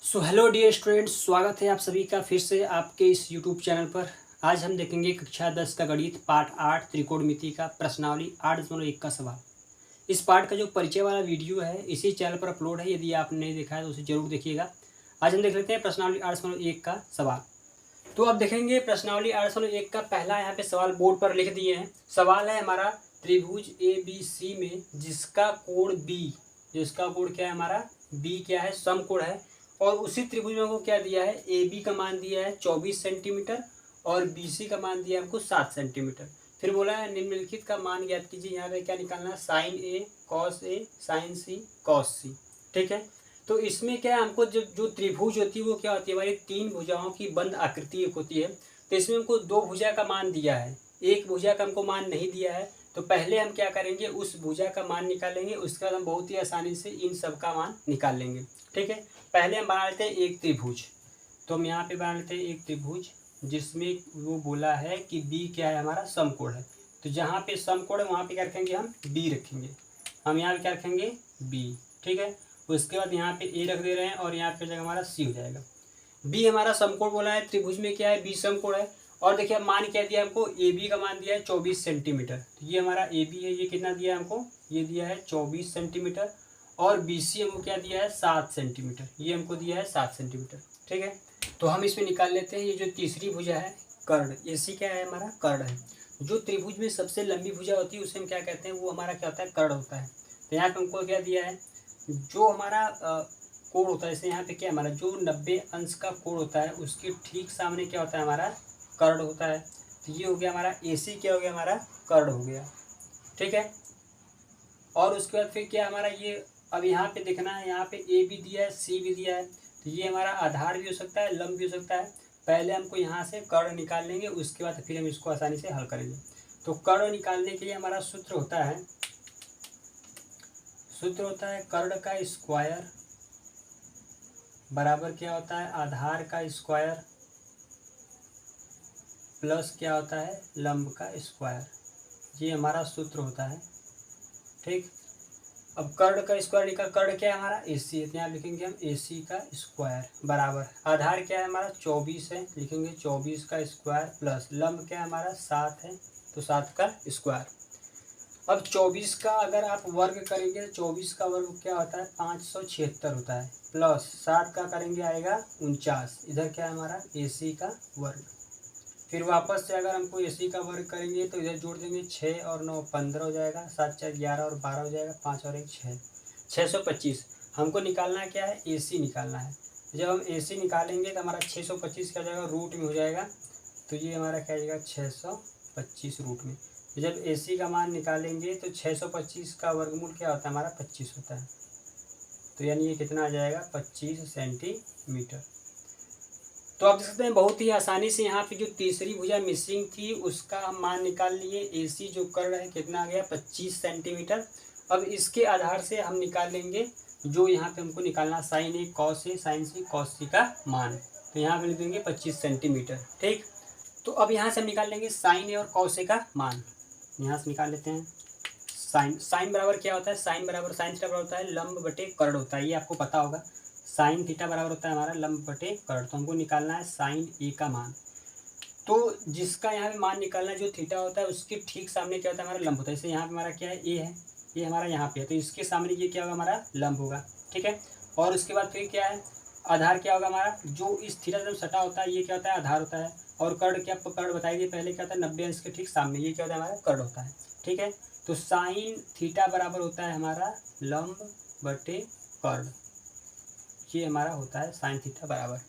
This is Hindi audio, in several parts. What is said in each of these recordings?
सो हेलो डियर स्टूडेंट्स, स्वागत है आप सभी का फिर से आपके इस यूट्यूब चैनल पर। आज हम देखेंगे कक्षा 10 का गणित पाठ 8 त्रिकोणमिति का प्रश्नावली 8.1 का सवाल। इस पाठ का जो परिचय वाला वीडियो है इसी चैनल पर अपलोड है, यदि आपने नहीं देखा है तो उसे जरूर देखिएगा। आज हम देख लेते हैं प्रश्नावली 8.1 का सवाल। तो अब देखेंगे प्रश्नावली 8.1 का पहला यहाँ पे सवाल बोर्ड पर लिख दिए हैं। सवाल है हमारा त्रिभुज ABC में जिसका कोण क्या है हमारा बी क्या है, समकोण है। और उसी त्रिभुज में हमको क्या दिया है, AB का मान दिया है 24 सेंटीमीटर और BC का मान दिया है हमको 7 सेंटीमीटर। फिर बोला है निम्नलिखित का मान ज्ञात कीजिए। यहाँ पे क्या निकालना है, sine A cos A sine C cos C। ठीक है, तो इसमें क्या है, हमको जो त्रिभुज होती है वो क्या होती है, हमारी 3 भुजाओं की बंद आकृति एक होती है। तो इसमें हमको 2 भुजा का मान दिया है, एक भुजा का हमको मान नहीं दिया है। तो पहले हम क्या करेंगे, उस भुजा का मान निकालेंगे, उसके बाद हम बहुत ही आसानी से इन सब का मान निकाल लेंगे। ठीक है, पहले हम बना लेते हैं एक त्रिभुज। तो हम यहाँ पे बना लेते हैं एक त्रिभुज जिसमें वो बोला है कि बी क्या है, हमारा समकोण है। तो जहाँ पे समकोण है वहाँ पे क्या रखेंगे, हम बी रखेंगे। हम यहाँ पे क्या रखेंगे, बी। ठीक है, उसके बाद यहाँ पे ए रख दे रहे हैं और यहाँ पे जगह हमारा सी हो जाएगा। बी हमारा समकोण बोला है, त्रिभुज में क्या है, बी समकोण है। और देखिए मान क्या दिया हमको, ए बी का मान दिया है 24 सेंटीमीटर। तो ये हमारा ए बी है, ये कितना दिया है हमको, ये दिया है 24 सेंटीमीटर। और बी सी हमको क्या दिया है, 7 सेंटीमीटर। ये हमको दिया है 7 सेंटीमीटर। ठीक है, तो हम इसमें निकाल लेते हैं। ये जो तीसरी भुजा है कर्ण, ए सी क्या है, हमारा कर्ण है। जो त्रिभुज में सबसे लंबी भुजा होती है उसे हम क्या कहते हैं, वो हमारा क्या होता है, कर्ण होता है। तो यहाँ पे हमको क्या दिया है, जो हमारा कोण होता है, जैसे यहाँ पे क्या हमारा जो 90 अंश का कोण होता है उसके ठीक सामने क्या होता है, हमारा कर्ण होता है। तो ये हो गया हमारा AC, क्या हो गया, हमारा कर्ण हो गया। ठीक है, और उसके बाद फिर क्या हमारा ये, अब यहाँ पे देखना है, यहाँ पे A भी दिया है C भी दिया है। तो ये हमारा आधार भी हो सकता है, लंब भी हो सकता है। पहले हमको यहाँ से कर्ण निकाल लेंगे, उसके बाद फिर हम इसको आसानी से हल करेंगे। तो कर्ण निकालने के लिए हमारा सूत्र होता है कर्ण का स्क्वायर बराबर क्या होता है, आधार का स्क्वायर प्लस क्या होता है, लंब का स्क्वायर। ये हमारा सूत्र होता है। ठीक, अब कर्ण का स्क्वायर निकाल, कर्ण क्या है हमारा AC है, तो यहाँ लिखेंगे हम AC का स्क्वायर बराबर आधार क्या है हमारा 24 है, लिखेंगे 24 का स्क्वायर प्लस लंब क्या है हमारा 7 है, तो 7 का स्क्वायर। अब 24 का अगर आप वर्ग करेंगे तो 24 का वर्ग क्या होता है, 576 होता है, प्लस 7 का करेंगे आएगा 49। इधर क्या है हमारा AC का वर्ग। फिर वापस से अगर हमको AC का वर्ग करेंगे तो इधर जोड़ देंगे, 6 और 9 15 हो जाएगा, 7 4 11 और 12 हो जाएगा, 5 और 1 6, 625। हमको निकालना क्या है, AC निकालना है। जब हम AC निकालेंगे तो हमारा 625 क्या हो जाएगा, रूट में हो जाएगा। तो ये हमारा क्या आएगा 625 रूट में। तो जब AC का मान निकालेंगे तो 625 का वर्गमूल क्या होता है, हमारा 25 होता है। तो यानी ये कितना आ जाएगा, 25 सेंटीमीटर। तो आप देख सकते हैं बहुत ही आसानी से यहाँ पे जो तीसरी भुजा मिसिंग थी उसका हम मान निकाल लिए। AC जो कर्ण है कितना आ गया, 25 सेंटीमीटर। अब इसके आधार से हम निकाल लेंगे जो यहाँ पे हमको निकालना, sine A cos A sine C cos C का मान। तो यहाँ पे लिख देंगे 25 सेंटीमीटर। ठीक, तो अब यहाँ से हम निकाल लेंगे साइन A और कॉस A का मान। यहाँ से निकाल लेते हैं। साइन बराबर क्या होता है, साइन थीटा बराबर होता है लंब बटे कर्ण होता है, ये आपको पता होगा। साइन थीटा बराबर होता है हमारा लंब बटे कर्ण। तो हमको निकालना है साइन A का मान। तो जिसका यहाँ पे मान निकालना है, जो थीटा होता है उसके ठीक सामने क्या होता है, हमारा लंब होता है। जैसे यहाँ पे हमारा क्या है, A है, ये हमारा यहाँ पे है, तो इसके सामने ये क्या होगा, हमारा लंब होगा। ठीक है, और उसके बाद फिर क्या है, आधार क्या होगा हमारा, जो इस थीटा से सटा होता है ये क्या होता है, आधार होता है। और कर्ण क्या, आपको कर्ण बताइए पहले क्या होता है, 90 अंश के ठीक सामने ये क्या होता है, हमारा कर्ण होता है। ठीक है, तो साइन थीटा बराबर होता है हमारा लंब बटे कर्ण। ये हमारा होता है साइन थीटा बराबर।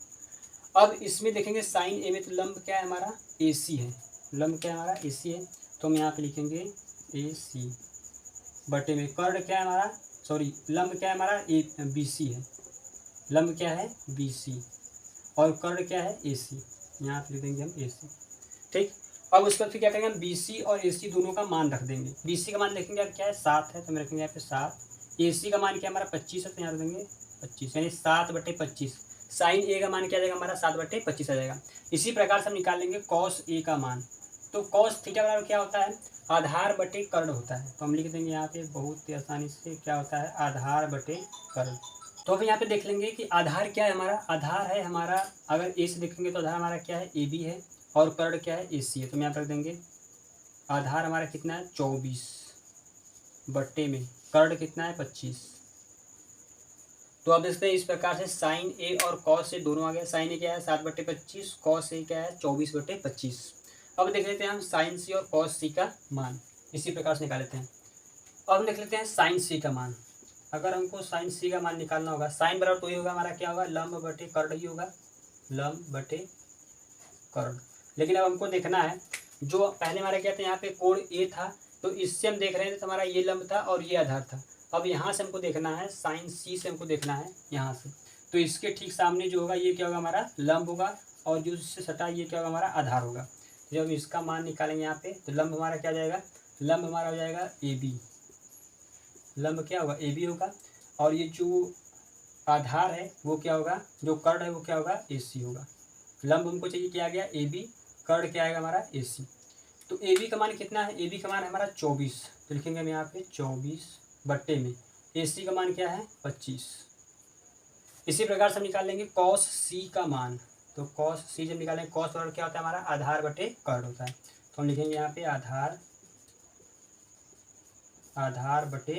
अब इसमें देखेंगे साइन A में, तो लंब क्या है हमारा AC है, लंब क्या है हमारा AC है। तो हम यहाँ पे लिखेंगे AC बटे में कर्ण क्या है हमारा, सॉरी लंब क्या है हमारा BC है, लंब क्या है BC और कर्ण क्या है AC। यहाँ पे लिख देंगे हम AC। ठीक, अब उसके बाद फिर क्या करेंगे हम, BC और AC दोनों का मान रख देंगे। BC का मान देखेंगे क्या है, 7 है, तो हम रखेंगे यहाँ पे 7। AC का मान क्या है हमारा 25 है, तो यहाँ रख देंगे 25, यानी 7/25। साइन A का मान क्या आ जाएगा हमारा, 7/25 आ जाएगा। इसी प्रकार से हम निकाल लेंगे कॉस A का मान। तो कॉस थीटा बराबर क्या होता है, आधार बटे कर्ण होता है। तो हम लिख देंगे यहाँ पे बहुत ही आसानी से क्या होता है, आधार बटे कर्ण। तो अब यहाँ पे देख लेंगे कि आधार क्या है हमारा। आधार है हमारा, अगर ए से देखेंगे तो आधार हमारा क्या है, ए बी है, और कर्ण क्या है, ए सी है। तो हम यहाँ पर रख देंगे आधार हमारा कितना है 24 बट्टे में कर्ण कितना है 25। तो अब देखते हैं इस प्रकार से साइन ए और कॉस ए दोनों आ गया। साइन ए क्या है 7/25, कॉस ए क्या है 24/25। अब देख लेते हैं हम साइन सी और कॉस सी का मान, इसी प्रकार से निकाल लेते हैं। अब लिख लेते हैं साइन सी का मान। अगर हमको साइन सी का मान निकालना होगा, साइन बराबर तो ही होगा हमारा क्या होगा, लंब बटे कर्ण ही होगा, लंब बटे कर्ण। लेकिन अब हमको देखना है, जो पहले हमारा क्या था, यहाँ पे कोण ए था, तो इससे हम देख रहे थे तो हमारा ये लंब था और ये आधार था। अब यहाँ से हमको देखना है, साइन सी से हमको देखना है यहाँ से, तो इसके ठीक सामने जो होगा ये क्या होगा हमारा लंब होगा, और जो इससे सटा ये क्या होगा हमारा आधार होगा। जब इसका मान निकालेंगे यहाँ पे, तो लंब हमारा क्या जाएगा, लंब हमारा हो जाएगा ए बी, लंब क्या होगा ए बी होगा, और ये जो आधार है वो क्या होगा, जो कर्ण है वो क्या होगा ए सी होगा। लंब हमको चाहिए क्या आ गया ए बी, कर्ण क्या आएगा हमारा ए सी। तो ए बी का मान कितना है, ए बी का मान है हमारा 24, तो लिखेंगे हम यहाँ पे 24 बट्टे में ए सी का मान क्या है 25। इसी प्रकार से हम निकाल लेंगे कॉस सी का मान। तो कॉस सी जब निकालेंगे, कॉस बराबर क्या होता है हमारा आधार बटे कर्ण होता है। तो हम लिखेंगे यहाँ पे आधार, आधार बटे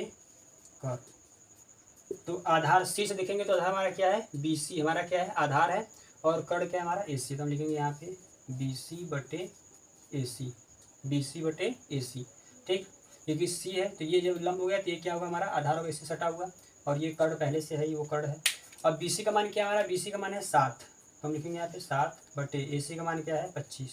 कर्ण। तो आधार सी से देखेंगे तो आधार हमारा क्या है बी सी, हमारा क्या है आधार है, और कर्ण क्या है हमारा ए सी। तो हम लिखेंगे यहाँ पे बी सी बटे ए सी, बी सी बटे ए सी। ठीक, क्योंकि सी है तो ये जब लंब हो गया तो ये क्या होगा हमारा आधार होगा, इससे सटा हुआ, और ये कर्ण पहले से है, ये वो कर्ण है। अब बी सी का मान क्या है हमारा, बी सी का मान है 7, तो हम लिखेंगे यहाँ पे 7 बटे ए सी का मान क्या है 25।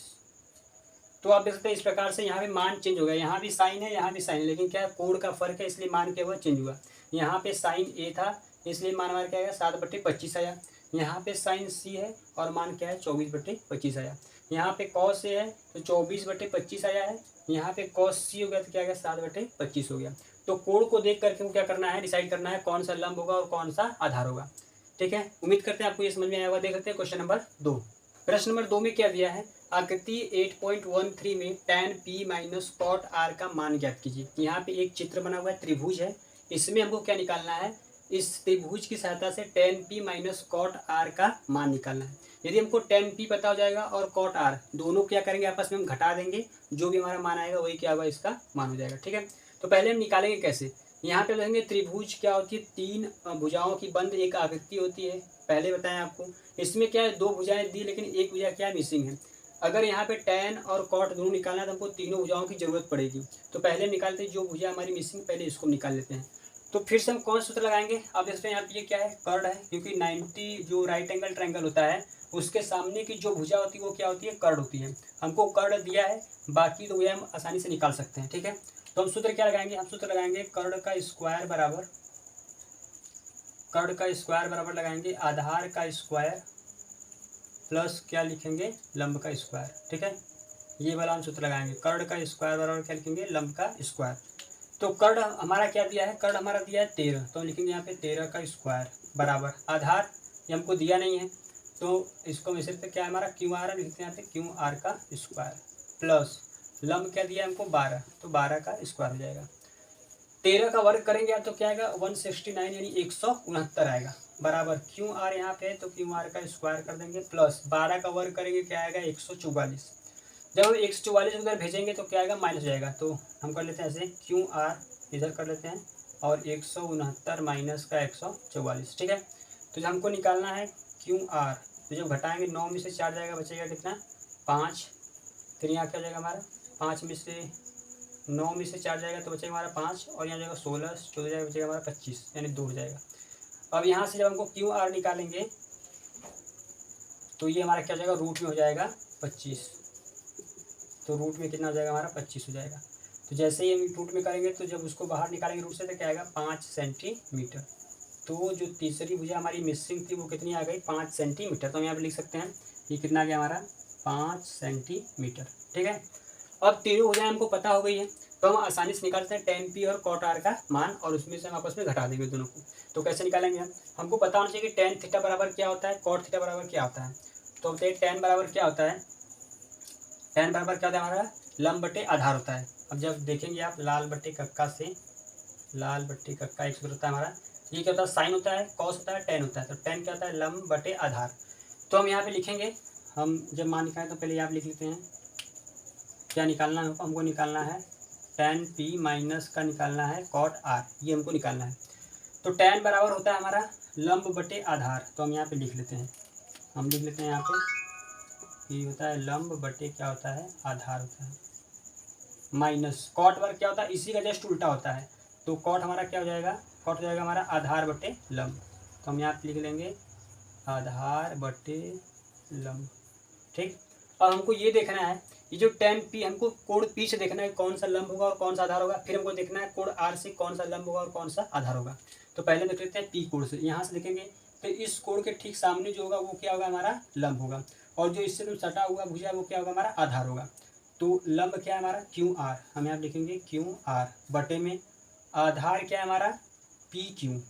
तो आप देख सकते हैं इस प्रकार से यहाँ पे मान चेंज हो गया, यहाँ भी साइन है यहाँ भी साइन है, लेकिन क्या है कोण का फर्क है इसलिए मान क्या हुआ चेंज हुआ। यहाँ पे साइन ए था इसलिए मान हमारा क्या आएगा 7/25 आया। यहाँ पे साइन सी है और मान क्या है 24/25 आया। यहाँ पे कॉस ए है तो 24/25 आया है। यहाँ पे कॉस सी हो गया तो क्या आ गया 7/25 हो गया। तो कोण को देख करके क्या करना है, डिसाइड करना है कौन सा लंब होगा और कौन सा आधार होगा। ठीक है, उम्मीद करते हैं आपको ये समझ में आया होगा। देख सकते हैं क्वेश्चन नंबर 2। प्रश्न नंबर 2 में क्या दिया है, आकृति 8.13 में tan p minus cot r का मान ज्ञात कीजिए। यहाँ पे एक चित्र बना हुआ है, त्रिभुज है, इसमें हमको क्या निकालना है, इस त्रिभुज की सहायता से tan p minus cot r का मान निकालना है। यदि हमको tan p पता हो जाएगा और कॉट r, दोनों क्या करेंगे आपस में हम घटा देंगे, जो भी हमारा मान आएगा वही क्या होगा इसका मान हो जाएगा। ठीक है, तो पहले हम निकालेंगे कैसे, यहाँ पे देखेंगे त्रिभुज क्या होती है, 3 भुजाओं की बंद एक आकृति होती है। पहले बताएं आपको, इसमें क्या है 2 भुजाएं दी लेकिन एक भुजा क्या मिसिंग है। अगर यहाँ पे tan और कॉट दोनों निकालना है तो हमको तीनों भुजाओं की जरूरत पड़ेगी। तो पहले हम निकालते हैं जो भुजा हमारी मिसिंग, पहले इसको निकाल लेते हैं। तो फिर से हम कौन सूत्र लगाएंगे, आप देखते हैं यहाँ पे ये क्या है कर्ण है, क्योंकि 90 जो राइट एंगल ट्रायंगल होता है उसके सामने की जो भुजा होती है वो क्या होती है कर्ण होती है। हमको कर्ण दिया है, बाकी तो भुजा हम आसानी से निकाल सकते हैं। ठीक है, तो हम सूत्र क्या लगाएंगे, हम सूत्र लगाएंगे कर्ण का स्क्वायर बराबर, कर्ण का स्क्वायर बराबर लगाएंगे आधार का स्क्वायर प्लस क्या लिखेंगे लंब का स्क्वायर। ठीक है, ये वाला हम सूत्र लगाएंगे, कर्ण का स्क्वायर बराबर क्या लिखेंगे लंब का स्क्वायर। तो कर्ण हमारा क्या दिया है, कर्ण हमारा दिया है 13, तो हम लिखेंगे यहाँ पे 13 का स्क्वायर बराबर आधार, ये हमको दिया नहीं है तो इसको हम सिर्फ क्या है हमारा क्यू आर लिखते हैं यहाँ पे क्यू आर का स्क्वायर प्लस लंब क्या दिया है हमको 12, तो 12 का स्क्वायर हो जाएगा। 13 का वर्ग करेंगे तो क्या आएगा 169 यानी 169 आएगा बराबर क्यू आर यहाँ पे है तो क्यू आर का स्क्वायर कर देंगे प्लस 12 का वर्ग करेंगे क्या आएगा 144। जब हम 144 उधर भेजेंगे तो क्या आएगा माइनस हो जाएगा, तो हम कर लेते हैं ऐसे क्यू आर इधर कर लेते हैं और 169 माइनस का 144। ठीक है, तो जब हमको निकालना है क्यू आर, तो जब घटाएंगे 9 में से 4 जाएगा बचेगा कितना 5, फिर यहाँ क्या जाएगा हमारा 5 में से 9 में से 4 जाएगा तो बचेगा हमारा 5, और यहाँ जाएगा 16, 14 जाएगा बचेगा हमारा 25 यानी 2 हो जाएगा। अब यहाँ से जब हमको क्यू आर निकालेंगे तो ये हमारा क्या हो जाएगा रूट में हो जाएगा 25, तो रूट में कितना हो जाएगा हमारा 25 हो जाएगा। तो जैसे ही हम रूट में करेंगे तो जब उसको बाहर निकालेंगे रूट से तो क्या आएगा 5 सेंटीमीटर। तो जो तीसरी भुजा हमारी मिसिंग थी वो कितनी आ गई 5 सेंटीमीटर। तो हम यहाँ पे लिख सकते हैं ये कितना आ गया हमारा 5 सेंटीमीटर। ठीक है, अब तीनों भुजाएं हमको पता हो गई है तो हम आसानी से निकाल सकते हैं tan p और cot r का मान, और उसमें से हम आपस में घटा देंगे दोनों को। तो कैसे निकालेंगे हम, हमको पता होना चाहिए कि tan थीटा बराबर क्या होता है, cot थीटा बराबर क्या होता है। तो tan बराबर क्या होता है, tan बराबर क्या होता है हमारा लंब बटे आधार होता है। अब जब देखेंगे आप लाल बट्टे कक्का से, लाल बट्टे कक्का एक सूत्र होता है हमारा ये क्या होता है, साइन होता है, कॉस होता है, टेन होता है। तो टेन क्या होता है, लंब बटे आधार। तो हम यहाँ पे लिखेंगे, हम जब मान निकालें तो पहले आप लिख लेते हैं क्या निकालना है हमको निकालना है टेन पी माइनस का निकालना है कॉट आर, ये हमको निकालना है। तो टेन बराबर होता है हमारा लंब बटे आधार। तो हम यहाँ पे लिख लेते हैं, हम लिख लेते हैं यहाँ पे ये होता है लंब बटे क्या होता है, आधार होता है, माइनस कॉट वर्ग क्या होता है, इसी का जस्ट उल्टा होता है। तो कॉट हमारा क्या हो जाएगा, कॉट हो जाएगा हमारा आधार बटे लंब। तो हम यहाँ पे लिख लेंगे आधार बटे लंब। ठीक, अब हमको ये देखना है, ये जो टेन पी हमको कोण पी से देखना है कौन सा लंब होगा और कौन सा आधार होगा। फिर हमको देखना है कोण आर से कौन सा लंब होगा और कौन सा आधार होगा। तो पहले देख लेते हैं पी कोण से, यहाँ से देखेंगे तो इस कोण के ठीक सामने जो होगा वो क्या होगा, हमारा लंब होगा। और जो इससे सटा हुआ भुजा वो क्या होगा, हमारा आधार होगा। तो लंब क्या है हमारा, क्यू आर, हम यहाँ लिखेंगे क्यू आर बटे में आधार क्या है हमारा, पी क्यू।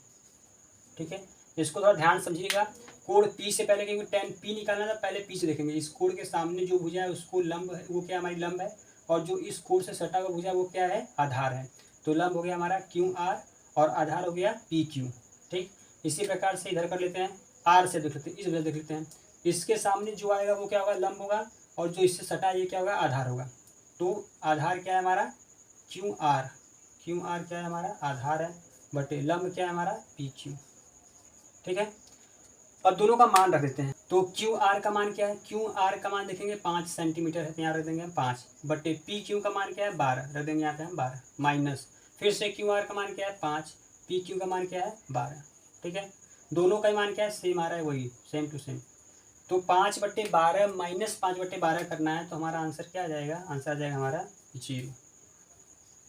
ठीक है, इसको थोड़ा ध्यान समझिएगा। कोण पी से पहले क्योंकि टेन पी निकालना था, पहले पी से देखेंगे। इस कोण के सामने जो भुजा है उसको लंब है, वो क्या हमारी लंब है। और जो इस कोण से सटा हुआ भुजा वो क्या है, आधार है। तो लंब हो गया हमारा क्यू आर और आधार हो गया पी क्यू। ठीक, इसी प्रकार से इधर कर लेते हैं, आर से देख लेते हैं, इस वजह देख लेते हैं। इसके सामने जो आएगा वो क्या होगा, लंब होगा। और जो इससे सटा ये क्या होगा, आधार होगा। तो आधार क्या है हमारा, क्यू आर, क्यू आर क्या है हमारा, आधार है, बटे लंब क्या है हमारा, पी क्यू। ठीक है, अब दोनों का मान रख देते हैं। तो क्यू आर का मान क्या है, क्यू आर का मान देखेंगे 5 सेंटीमीटर है, तो यहाँ रख देंगे हम 5 बटे पी क्यू का मान क्या है 12, रख देंगे यहाँ पे हम 12 माइनस फिर से क्यू आर का मान क्या है 5, पी क्यू का मान क्या है 12। ठीक है, दोनों का मान क्या है, सेम आ रहा है, वही सेम टू सेम। तो 5/12 माइनस 5/12 करना है, तो हमारा आंसर क्या आ जाएगा, आंसर आ जाएगा हमारा 0।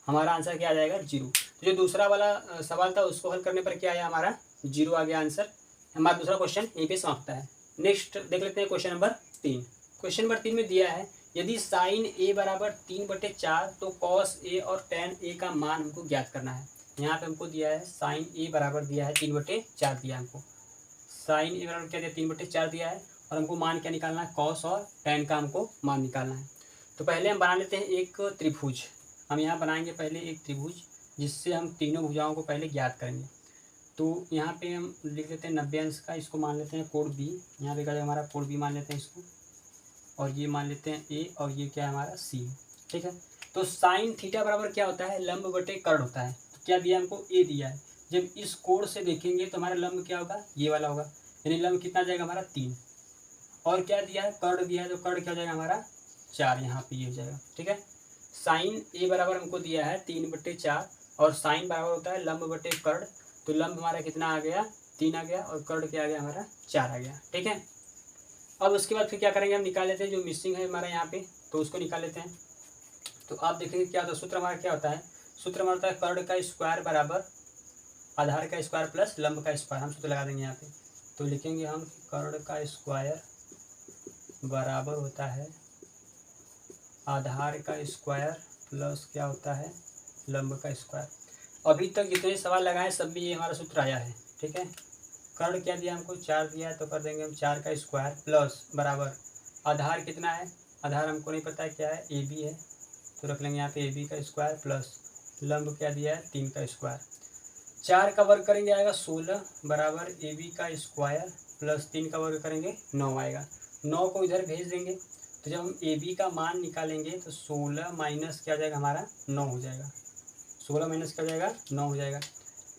हमारा आंसर क्या आ जाएगा, 0। तो जो दूसरा वाला सवाल था उसको हल करने पर क्या आया, हमारा 0 आ गया आंसर। हमारा दूसरा क्वेश्चन यहीं पे समाप्त है। नेक्स्ट देख लेते हैं क्वेश्चन नंबर 3। क्वेश्चन नंबर 3 में दिया है यदि साइन ए बराबर 3/4 तो कॉस ए और टेन ए का मान हमको ज्ञात करना है। यहाँ पे हमको दिया है साइन ए बराबर दिया है 3/4 दिया हमको, साइन ए बराबर क्या दिया 3/4 दिया है। और हमको मान क्या निकालना है, कॉस और टेन का हमको मान निकालना है। तो पहले हम बना लेते हैं एक त्रिभुज। हम यहाँ बनाएंगे पहले एक त्रिभुज, जिससे हम तीनों भुजाओं को पहले ज्ञात करेंगे। तो यहाँ पे हम लिख लेते हैं 90 अंश का, इसको मान लेते हैं कोण बी। यहाँ पे क्या हमारा कोण बी मान लेते हैं इसको, और ये मान लेते हैं ए, और ये क्या है हमारा सी। ठीक है, तो साइन थीटा बराबर क्या होता है, लंब बटे कर्ण होता है। तो क्या दिया हमको, ए दिया है। जब इस कोण से देखेंगे तो हमारा लंब क्या होगा, ये वाला होगा, यानी लंब कितना जाएगा हमारा 3। और क्या दिया है, कर्ण दिया है, तो कर्ण क्या हो जाएगा हमारा 4, यहाँ पे ये हो जाएगा। ठीक है, साइन ए बराबर हमको दिया है 3/4 और साइन बराबर होता है लंब बटे कर्ण। तो लंब हमारा कितना आ गया, 3 आ गया, और कर्ण क्या आ गया हमारा 4 आ गया। ठीक है, अब उसके बाद फिर क्या करेंगे, हम निकाल लेते हैं जो मिसिंग है हमारा यहाँ पे, तो उसको निकाल लेते हैं। तो आप देखेंगे क्या होता है, सूत्र हमारा क्या होता है, सूत्र हमारा होता है कर्ण का स्क्वायर बराबर आधार का स्क्वायर प्लस लंब का स्क्वायर। हम सूत्र लगा देंगे यहाँ पे, तो लिखेंगे हम कर्ण का स्क्वायर बराबर होता है आधार का स्क्वायर प्लस क्या होता है, लंब का स्क्वायर। अभी तक जितने सवाल लगाए सब में ये हमारा सूत्र आया है। ठीक है, कर्ण क्या दिया हमको 4 दिया है, तो कर देंगे हम 4 का स्क्वायर प्लस बराबर आधार कितना है, आधार हमको नहीं पता है क्या है, ए बी है, तो रख लेंगे यहाँ पे ए बी का स्क्वायर प्लस लंब क्या दिया है 3 का स्क्वायर। 4 का वर्ग करेंगे आएगा 16 बराबर ए बी का स्क्वायर प्लस 3 का वर्ग करेंगे 9 आएगा। 9 को इधर भेज देंगे, तो जब हम ए बी का मान निकालेंगे तो 16 माइनस क्या हो जाएगा हमारा 9 हो जाएगा, 16 माइनस क्या हो जाएगा 9 हो जाएगा।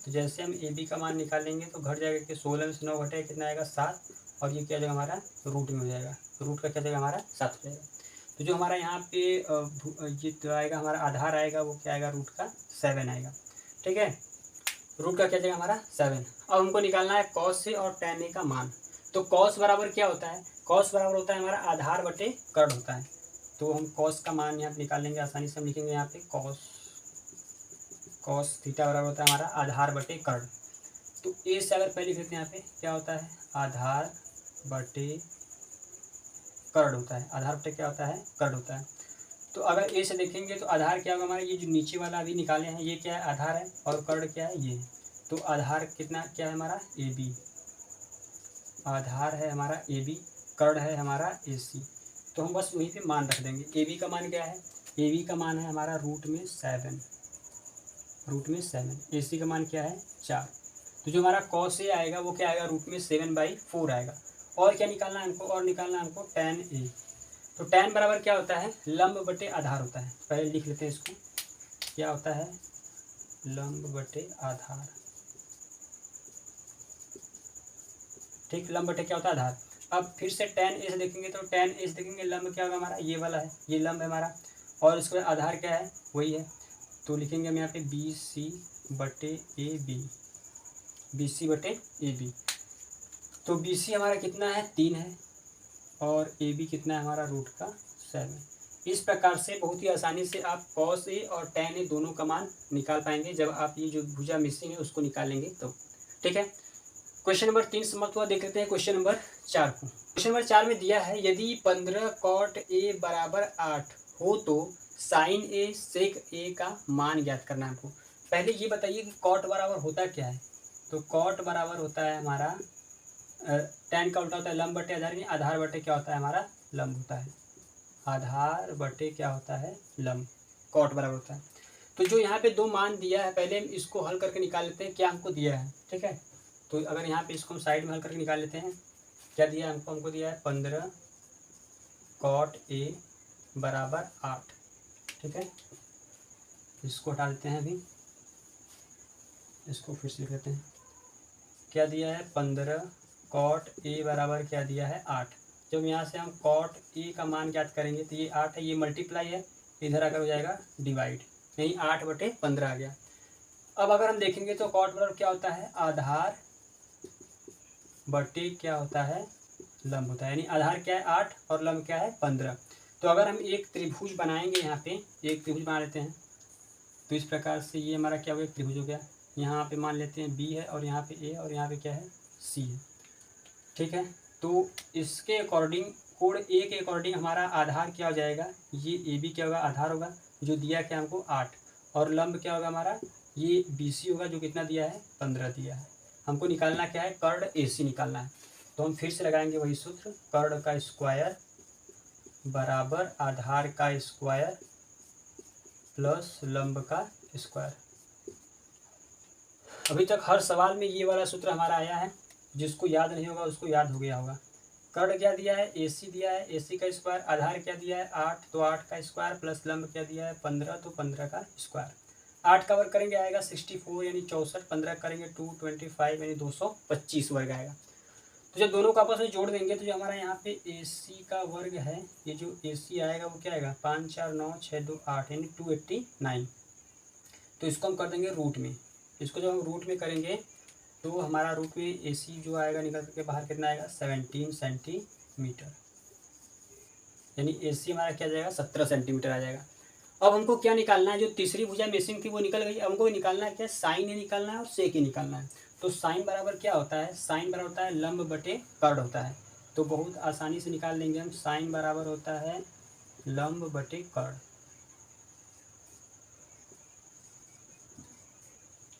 तो जैसे हम ए बी का मान निकालेंगे तो घट जाएगा कि 16 में से 9 घटेगा कितना आएगा 7, और ये क्या हो जाएगा हमारा रूट में हो जाएगा, तो रूट का क्या जाएगा हमारा 7 हो जाएगा। तो जो हमारा यहाँ पे ये तो आएगा हमारा आधार आएगा वो क्या आएगा, रूट का 7 आएगा। ठीक है, रूट का क्या जाएगा हमारा 7। अब हमको निकालना है कॉस से और टेन ए का मान। तो कॉस बराबर क्या होता है, कॉस बराबर होता है हमारा आधार बटे कर्ण होता है। तो हम कॉस का मान यहाँ पे निकाल लेंगे आसानी से, हम लिखेंगे यहाँ पे कॉस थीटा बराबर होता है हमारा आधार बटे कर्ण। तो ए से अगर पहले लिखते हैं यहाँ पे क्या होता है, आधार बटे कर्ण होता है, आधार बटे क्या होता है, कर्ण होता है। तो अगर ए से देखेंगे तो आधार क्या होगा हमारा, ये जो नीचे वाला अभी निकाले हैं ये क्या है, आधार है, और कर्ण क्या है ये। तो आधार कितना क्या है हमारा ए बी, आधार है हमारा ए बी, कर्ण है हमारा ए सी। तो हम बस वहीं पे मान रख देंगे। ए बी का मान क्या है, ए बी का मान है हमारा रूट में 7, रूट में 7। ए सी का मान क्या है 4। तो जो हमारा कॉस ए आएगा वो क्या आएगा, रूट में 7/4 आएगा। और क्या निकालना है हमको, और निकालना है हमको tan ए। तो tan बराबर क्या होता है, लंब बटे आधार होता है। पहले लिख लेते हैं इसको, क्या होता है, लंब बटे आधार। ठीक, लंब बटे क्या होता है, आधार। अब फिर से tan ए से देखेंगे तो tan ए से देखेंगे लंब क्या होगा हमारा, ये वाला है, ये लंब है हमारा, और इसके बाद आधार क्या है, वही है। तो लिखेंगे हम यहाँ पे BC बटे AB, BC बटे AB। तो BC हमारा कितना है, 3 है, और AB कितना है हमारा, रूट का 7। इस प्रकार से बहुत ही आसानी से आप cos A और tan A दोनों का मान निकाल पाएंगे जब आप ये जो भुजा मिसिंग है उसको निकालेंगे तो। ठीक है, क्वेश्चन नंबर 3 समाप्त हुआ। देख लेते हैं क्वेश्चन नंबर 4 को। क्वेश्चन नंबर 4 में दिया है, यदि 15 cot A बराबर 8 हो तो sin A sec A का मान ज्ञात करना है हमको। पहले ये बताइए कि cot बराबर होता क्या है। तो cot बराबर होता है हमारा, tan का उल्टा होता है लंब बटे आधार, यानी आधार बटे क्या होता है हमारा, लंब होता है। आधार बटे क्या होता है, लंब। cot बराबर होता है। तो जो यहाँ पे दो मान दिया है, पहले हम इसको हल करके निकाल लेते हैं क्या हमको दिया है। ठीक है, तो अगर यहाँ पे इसको हम साइड में हल करके निकाल लेते हैं, क्या दिया है हमको दिया है 15 cot A बराबर 8। ठीक है, इसको हटा देते हैं अभी, इसको फिर से लिख लेते हैं। क्या दिया है, 15 cot A बराबर क्या दिया है, 8। जब यहाँ से हम cot A का मान ज्ञात करेंगे तो ये 8 है, ये मल्टीप्लाई है, इधर आकर हो जाएगा डिवाइड, यानी 8/15 आ गया। अब अगर हम देखेंगे तो cot बराबर क्या होता है, आधार बटे क्या होता है, लंब होता है। यानी आधार क्या है 8 और लंब क्या है 15। तो अगर हम एक त्रिभुज बनाएंगे, यहाँ पे एक त्रिभुज बना लेते हैं, तो इस प्रकार से ये हमारा क्या हुआ, एक त्रिभुज हो गया। यहाँ पे मान लेते हैं B है, और यहाँ पे A, और यहाँ पे क्या है C है। ठीक है, तो इसके अकॉर्डिंग, कोड A के अकॉर्डिंग हमारा आधार क्या हो जाएगा, ये AB क्या होगा, आधार होगा, जो दिया क्या हमको 8, और लंब क्या होगा हमारा, ये BC होगा, जो कितना दिया है 15 दिया है। हमको निकालना क्या है, कर्ड AC निकालना है। तो हम फिर से लगाएंगे वही सूत्र, कर्ड का स्क्वायर बराबर आधार का स्क्वायर प्लस लंब का स्क्वायर। अभी तक हर सवाल में ये वाला सूत्र हमारा आया है, जिसको याद नहीं होगा उसको याद हो गया होगा। कर्ड क्या दिया है, AC दिया है, AC का स्क्वायर, आधार क्या दिया है 8, तो 8 का स्क्वायर, प्लस लंब क्या दिया है 15, तो 15 का स्क्वायर। 8 का वर्ग करेंगे आएगा 64 यानी 64, 15 करेंगे 225 यानी 225 वर्ग आएगा। तो जब दोनों को आपस में जोड़ देंगे तो जो हमारा यहाँ पे AC का वर्ग है, ये जो AC आएगा वो क्या आएगा 5 4 9 6 2 8 यानी 289। तो इसको हम कर देंगे रूट में। इसको जब हम रूट में करेंगे तो हमारा रूट में AC जो आएगा निकल के बाहर कितना आएगा 17 सेंटीमीटर, यानी AC हमारा क्या जाएगा 17 सेंटीमीटर आ जाएगा। अब हमको क्या निकालना है, जो तीसरी भुजा मिसिंग थी वो निकल गई। हमको निकालना है क्या, साइन ए निकालना है और सेक ए निकालना है। तो साइन बराबर क्या होता है, साइन बराबर होता है लंब बटे कर्ड होता है। तो बहुत आसानी से निकाल लेंगे हम, साइन बराबर होता है लंब बटे कर्ड।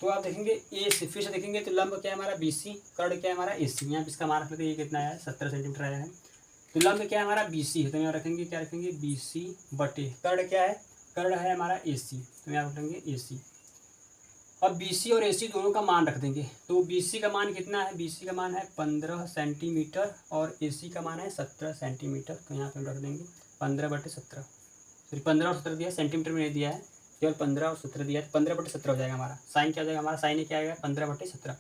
तो आप देखेंगे ए से फिर से देखेंगे तो लंब क्या है हमारा BC, कर्ड क्या है हमारा AC। यहाँ पे इसका मान रख लेते हैं, ये कितना आया है 17 सेंटीमीटर आया है। तो लंब क्या है हमारा BC है, तो यहाँ रखेंगे क्या रखेंगे BC बटे कर्ड क्या है, कर्ड है हमारा AC, तो यहाँ रखेंगे AC। अब BC और AC दोनों का मान रख देंगे। तो BC का मान कितना है, BC का मान है 15 सेंटीमीटर और AC का मान है 17 सेंटीमीटर। तो यहाँ पे हम रख देंगे 15/17, फिर 15 और 17 दिया, सेंटीमीटर में नहीं दिया है, केवल 15 और 17 दिया है। 15/17 हो जाएगा हमारा। साइन क्या हो जाएगा हमारा, साइन क्या आएगा 15/17।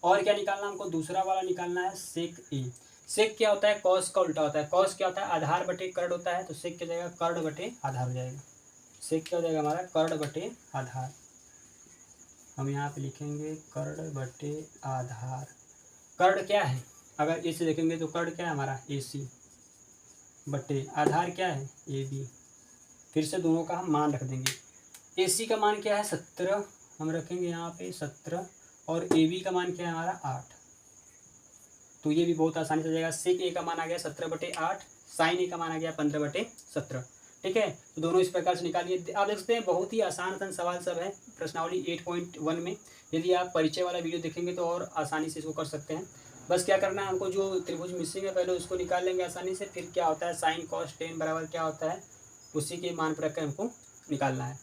और क्या निकालना हमको, दूसरा वाला निकालना है सेक ए। सेक क्या होता है, कॉस का उल्टा होता है। कॉस क्या होता है, आधार बटे कर्ड होता है। तो सेक क्या हो जाएगा, कर्ड बटे आधार हो जाएगा। सेक क्या हो जाएगा हमारा, कर्ड बटे आधार। हम यहाँ पे लिखेंगे कर्ड बटे आधार। कर्ड क्या है, अगर ए से देखेंगे तो कर्ड क्या है हमारा AC बटे आधार क्या है AB। फिर से दोनों का हम मान रख देंगे। AC का मान क्या है 17, हम रखेंगे यहाँ पे 17, और AB का मान क्या है हमारा 8। तो ये भी बहुत आसानी से हो जाएगा। सेक A का मान आ गया 17/8, साइन A का मान आ गया 15/17। ठीक है, तो दोनों इस प्रकार से निकालिए। आप देख सकते हैं बहुत ही आसान सवाल सब है प्रश्नावली 8.1 में। यदि आप परिचय वाला वीडियो देखेंगे तो और आसानी से इसको कर सकते हैं। बस क्या करना है हमको, जो त्रिभुज मिसिंग है पहले उसको निकाल लेंगे आसानी से, फिर क्या होता है साइन कॉस टेन बराबर क्या होता है उसी के मान पर रख कर हमको निकालना है।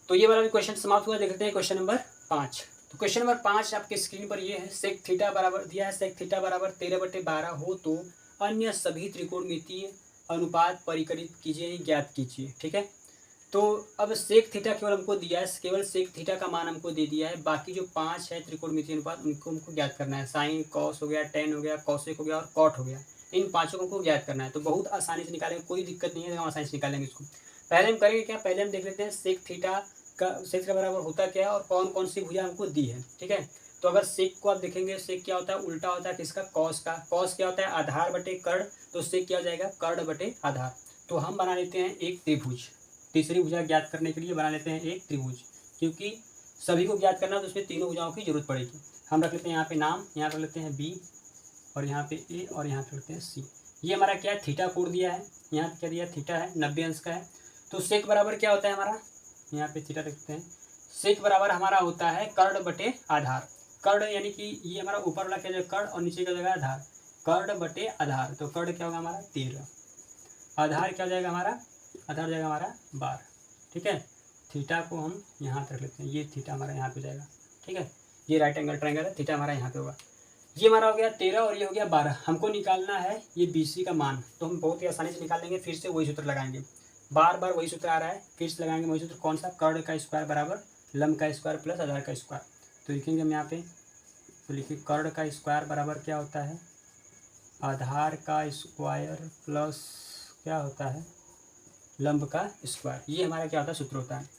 तो ये वाला भी क्वेश्चन समाप्त हुआ। देखते हैं क्वेश्चन नंबर 5। तो क्वेश्चन नंबर 5 आपके स्क्रीन पर ये है, सेक थीटा बराबर दिया है, सेक थीटा बराबर 13/12 हो तो अन्य सभी त्रिकोणमितीय अनुपात परिकलित कीजिए, ज्ञात कीजिए। ठीक है, तो अब सेक थीटा केवल हमको दिया है, केवल सेक थीटा का मान हमको दे दिया है, बाकी जो 5 है त्रिकोणमितीय अनुपात उनको हमको ज्ञात करना है। साइन, कॉस हो गया, टेन हो गया, कॉसेक हो गया और कॉट हो गया, इन पांचों को हमको ज्ञात करना है। तो बहुत आसानी से निकालेंगे, कोई दिक्कत नहीं है, हम आसानी से निकालेंगे इसको। पहले हम करेंगे क्या, पहले हम देख लेते हैं सेक थीटा का, सेक थीटा बराबर होता क्या है और कौन कौन सी भुजा हमको दी है। ठीक है, तो अगर सेक को आप देखेंगे, सेक क्या होता है, उल्टा होता है किसका, कॉस का। कॉस क्या होता है, आधार बटे कर्ण, तो सेक क्या हो जाएगा, कर्ण बटे आधार। तो हम बना लेते हैं एक त्रिभुज, तीसरी भुजा ज्ञात करने के लिए बना लेते हैं एक त्रिभुज, क्योंकि सभी को ज्ञात करना तो उसमें तीनों भुजाओं की जरूरत पड़ेगी। हम रख लेते हैं यहाँ पे नाम, यहाँ रख लेते हैं बी और यहाँ पे ए और यहाँ पे रखते हैं सी। ये हमारा क्या है, थीटा कोण दिया है, यहाँ पे क्या दिया, थीटा है, 90 अंश का है। तो सेक बराबर क्या होता है हमारा, यहाँ पे थीटा रखते हैं, सेक बराबर हमारा होता है कर्ण बटे आधार। कर्ण यानी कि ये हमारा ऊपर वाला क्या, कर्ण और नीचे का जगह आधार, कर्ण बटे आधार। तो कर्ण क्या होगा हमारा 13, आधार क्या हो जाएगा हमारा, आधार जाएगा हमारा 12। ठीक है, थीटा को हम यहाँ रख लेते हैं, ये थीटा हमारा यहाँ पे जाएगा। ठीक है, ये राइट एंगल ट्रायंगल है, थीटा हमारा यहाँ पे होगा। ये हमारा हो गया 13 और ये हो गया 12। हमको निकालना है ये BC का मान, तो हम बहुत ही आसानी से निकाल लेंगे। फिर से वही सूत्र लगाएंगे, बार बार वही सूत्र आ रहा है, फिर से लगाएंगे वही सूत्र। कौन सा, कर्ण का स्क्वायर बराबर लंब का स्क्वायर प्लस आधार का स्क्वायर। तो लिखेंगे हम यहाँ पे, तो लिखिए कर्ण का स्क्वायर बराबर क्या होता है, आधार का स्क्वायर प्लस क्या होता है, लंब का स्क्वायर। ये हमारा क्या होता है, सूत्र होता है।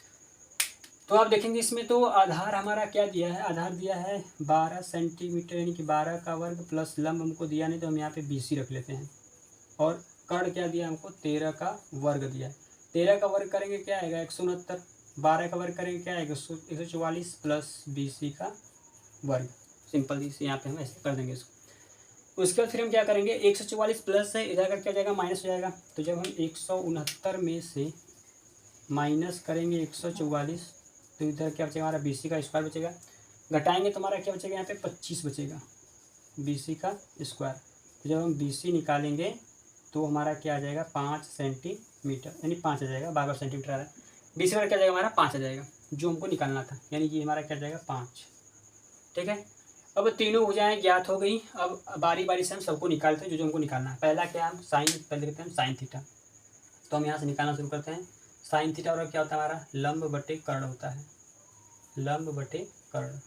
तो आप देखेंगे इसमें तो आधार हमारा क्या दिया है, आधार दिया है 12 सेंटीमीटर यानी कि 12 का वर्ग प्लस लंब हमको दिया नहीं, तो हम यहाँ पे BC रख लेते हैं। और कर्ण क्या दिया हमको, 13 का वर्ग दिया है। 13 का वर्ग करेंगे क्या आएगा 169, 12 का वर्ग करेंगे क्या आएगा 144 प्लस BC का वर्ग। सिंपल इसे यहाँ पे हम ऐसे कर देंगे इसको। उसके बाद फिर हम क्या करेंगे, 144 प्लस है, इधर का क्या जाएगा, माइनस हो जाएगा। तो जब हम 169 में से माइनस करेंगे 144, तो इधर क्या बचेगा हमारा, BC का स्क्वायर बचेगा। घटाएंगे तो हमारा क्या बचेगा, यहाँ पे 25 बचेगा, BC का स्क्वायर। तो जब हम BC निकालेंगे तो हमारा क्या आ जाएगा, 5 सेंटीमीटर, यानी 5 आ जाएगा, 12 सेंटीमीटर आ रहा है। BC का क्या जाएगा हमारा 5 आ जाएगा, जो हमको निकालना था, यानी कि हमारा क्या जाएगा 5। ठीक है, अब तीनों भुजाएं ज्ञात हो गई। अब बारी बारी से हम सबको निकालते हैं जो जो हमको निकालना है। पहला क्या, हम साइन, पहले देखते हैं साइन थीटा। तो हम यहाँ से निकालना शुरू करते हैं। साइन थीटा और क्या होता है हमारा, लंब बटे कर्ण होता है, लंब बटे कर्ण।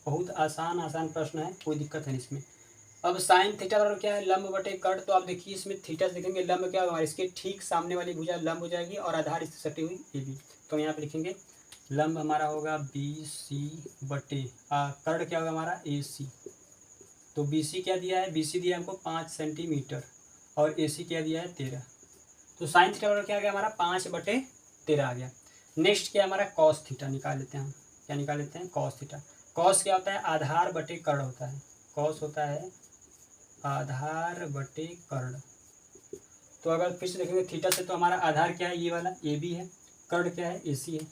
बहुत आसान आसान प्रश्न है, कोई दिक्कत है नहीं इसमें। अब साइन थीटा बराबर क्या है, लंब बटे कर्ण। तो आप देखिए इसमें थीटा से देखेंगे लंब क्या होगा, इसके ठीक सामने वाली भुजा लंब हो जाएगी और आधार इससे सटी हुई AB। तो यहाँ पे लिखेंगे लंब हमारा होगा BC बटे कर्ण क्या होगा हमारा AC। तो BC क्या दिया है, BC दिया हमको 5 सेंटीमीटर और AC क्या दिया है 13। तो साइन थीटा बराबर क्या आ गया हमारा 5/13 आ गया। नेक्स्ट क्या हमारा कॉस थीटा निकाल लेते हैं हम, क्या निकाल लेते हैं, कॉस थीटा। कॉस क्या होता है, आधार बटे कर्ण होता है, कॉस होता है आधार बटे कर्ण। तो अगर फिर से देखेंगे थीटा से, तो हमारा आधार क्या है, ये वाला AB है, कर्ण क्या है AC है।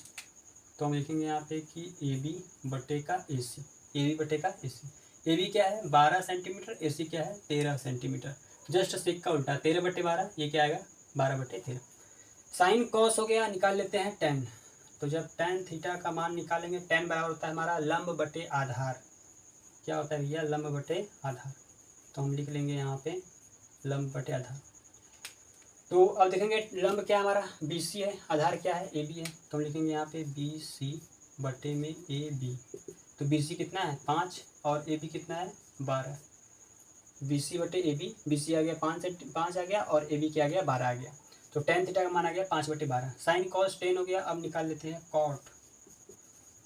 तो हम लिखेंगे यहाँ पे कि AB बटे का AC, AB बटे का AC। AB क्या है 12 सेंटीमीटर, AC क्या है 13 सेंटीमीटर। जस्ट सेक का उल्टा, 13/12, ये क्या आएगा 12/13। साइन कॉस हो गया, निकाल लेते हैं टेन। तो जब टेन थीटा का मान निकालेंगे, टेन बराबर होता है हमारा लंब बटे आधार। क्या होता है भैया, लंब बटे आधार। तो हम लिख लेंगे यहाँ पे लंब बटे आधार। तो अब देखेंगे लंब क्या हमारा BC है, आधार क्या है AB है। तो हम लिखेंगे यहाँ पे BC बटे में AB। तो BC कितना है 5 और AB कितना है 12। BC बटे AB, BC आ गया 5 आ गया और AB क्या आ गया 12 आ गया। तो टेन थीटा का मान आ गया 5/12। साइन कॉस टेन हो गया। अब निकाल लेते हैं cot.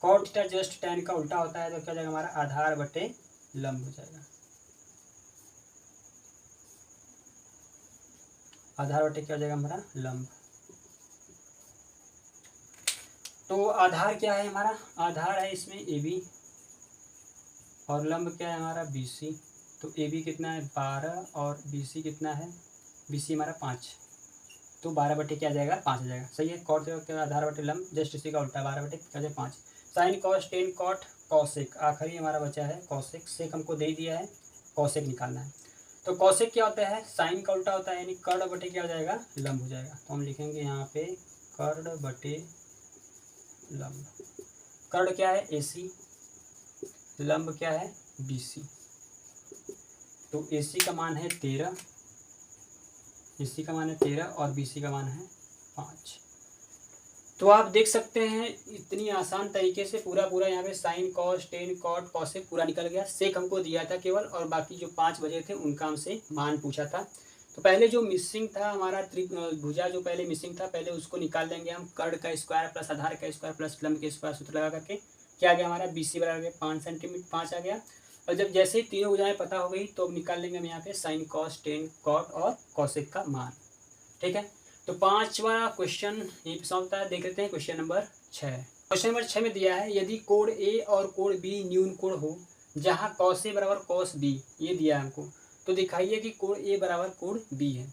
Cot theta just tan का उल्टा होता है, तो क्या जाएगा हमारा आधार बटे लंब हो जाएगा, आधार बटे क्या हो जाएगा हमारा लंब। तो आधार क्या है हमारा, आधार है इसमें AB और लंब क्या है हमारा BC। तो AB कितना है 12 और BC कितना है, BC हमारा 5। तो 12 बटे क्या जाएगा 5 आ जाएगा, सही है। कॉट क्या आधार बटे लंब, जस्ट इसी का उल्टा 12 बटे क्या जाएगा 5। Sine cos tan cot cosec, आखिरी हमारा बचा है कॉसेक। सेक हमको दे दिया है, कॉसेक निकालना है। तो कॉसेक क्या होता है, साइन का उल्टा होता है, यानी कर्ण बटे क्या हो जाएगा लंब हो जाएगा। तो हम लिखेंगे यहाँ पे कर्ण बटे लंब। कर्ण क्या है AC, लंब क्या है BC। तो AC का मान है 13, AC का मान है 13 और BC का मान है 5। तो आप देख सकते हैं इतनी आसान तरीके से पूरा यहाँ पे sine cos tan cot cosec पूरा निकल गया। सेक हमको दिया था केवल, और बाकी जो 5 बचे थे उनका हमसे मान पूछा था। तो पहले जो मिसिंग था हमारा त्रिभुजा जो पहले मिसिंग था, पहले उसको निकाल लेंगे हम। कर्ण का स्क्वायर प्लस आधार का स्क्वायर प्लस लंब के स्क्वायर सूत्र लगा करके क्या आ गया हमारा BC बराबर 5 सेंटीमीटर 5 आ गया। और जब जैसे ही तीनों भुजाएं पता हो गई तो अब निकाल लेंगे हम यहाँ पे साइन कॉस टेन कॉट और कॉसेक का मान। ठीक है, तो 5वां क्वेश्चन यहीं पे सॉल्व होता है। देख लेते हैं क्वेश्चन नंबर 6। क्वेश्चन नंबर 6 में दिया है यदि कोण A और कोण B न्यून कोण हो जहाँ cos A बराबर cos B, ये दिया है हमको, तो दिखाइए कि कोण A बराबर कोण B है।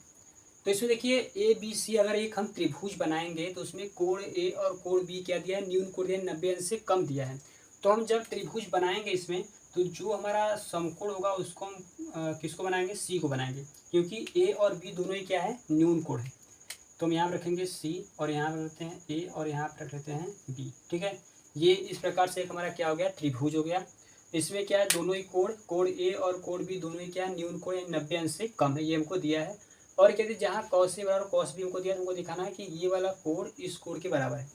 तो इसमें देखिए ABC अगर एक हम त्रिभुज बनाएंगे तो उसमें कोण A और कोण B क्या दिया है, न्यून कोण दिया है, 90 अंश से कम दिया है। तो हम जब त्रिभुज बनाएंगे इसमें, तो जो हमारा समकोण होगा उसको हम किसको बनाएंगे, C को बनाएंगे, क्योंकि A और B दोनों ही क्या है, न्यून कोण है। तो हम यहाँ पर रखेंगे C और यहाँ पर रखते हैं A और यहाँ पर रख लेते हैं B। ठीक है, ये इस प्रकार से एक हमारा क्या हो गया, त्रिभुज हो गया। इसमें क्या है, दोनों ही कोण A और कोण B दोनों ही क्या है, न्यून कोण 90 अंश से कम है, ये हमको दिया है। और कहते हैं जहाँ cos A बराबर cos B हमको दिया, हमको दिखाना है कि ये वाला कोण इस कोण के बराबर है।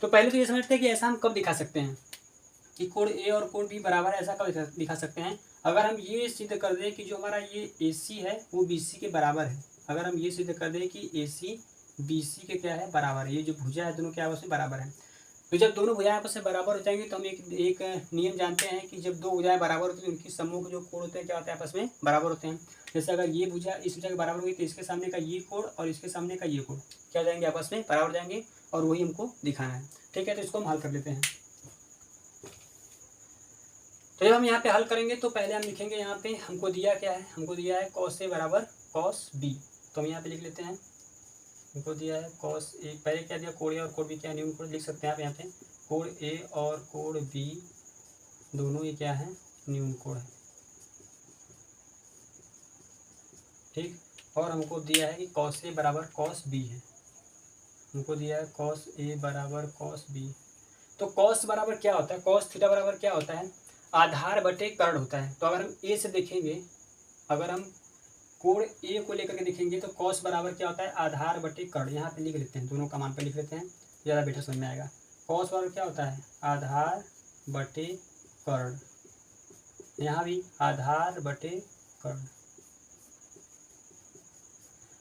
तो पहले तो ये समझते हैं कि ऐसा हम कब दिखा सकते हैं कि कोण A और कोण B बराबर है, ऐसा कब दिखा सकते हैं, अगर हम ये सिद्ध कर दें कि जो हमारा ये AC है वो BC के बराबर है। अगर हम ये सिद्ध कर दें कि AC BC के क्या है, बराबर है, ये जो भुजा है दोनों क्या आपस में बराबर है। तो जब दोनों भुजाएं आपस में बराबर हो जाएंगी तो हम एक नियम जानते हैं कि जब दो भुजाएं बराबर होती हैं उनकी समूह के जो कोण होते हैं क्या होते हैं, आपस में बराबर होते हैं। जैसे अगर ये भुजा इस भुजा के बराबर होगी तो इसके सामने का ये कोण और इसके सामने का ये कोण क्या हो जाएंगे, आपस में बराबर हो जाएंगे, और वही हमको दिखाना है। ठीक है, तो इसको हम हल कर लेते हैं। तो जब हम यहाँ पे हल करेंगे तो पहले हम लिखेंगे, यहाँ पे हमको दिया क्या है, हमको दिया है cos A बराबर cos B। तो हम यहाँ पे लिख लेते हैं, हमको दिया है cos A, पहले क्या दिया, कोण A और कोण B क्या न्यून कोण, लिख सकते हैं आप यहाँ पे, कोण A और कोण B दोनों ही क्या है, न्यून कोण है। ठीक, और हमको दिया है कि cos A बराबर cos B है, हमको दिया है cos A बराबर cos B। तो cos बराबर क्या होता है, cos थीटा बराबर क्या होता है, आधार बटे कर्ण होता है। तो अगर हम A से देखेंगे, अगर हम कोण A को लेकर के देखेंगे तो cos बराबर क्या होता है, आधार बटे कर्ण। यहाँ पे लिख लेते हैं, दोनों का मान पे लिख लेते हैं, ज़्यादा बेटर समझ में आएगा। cos बराबर क्या होता है, आधार बटे कर्ण, यहाँ भी आधार बटे कर्ण।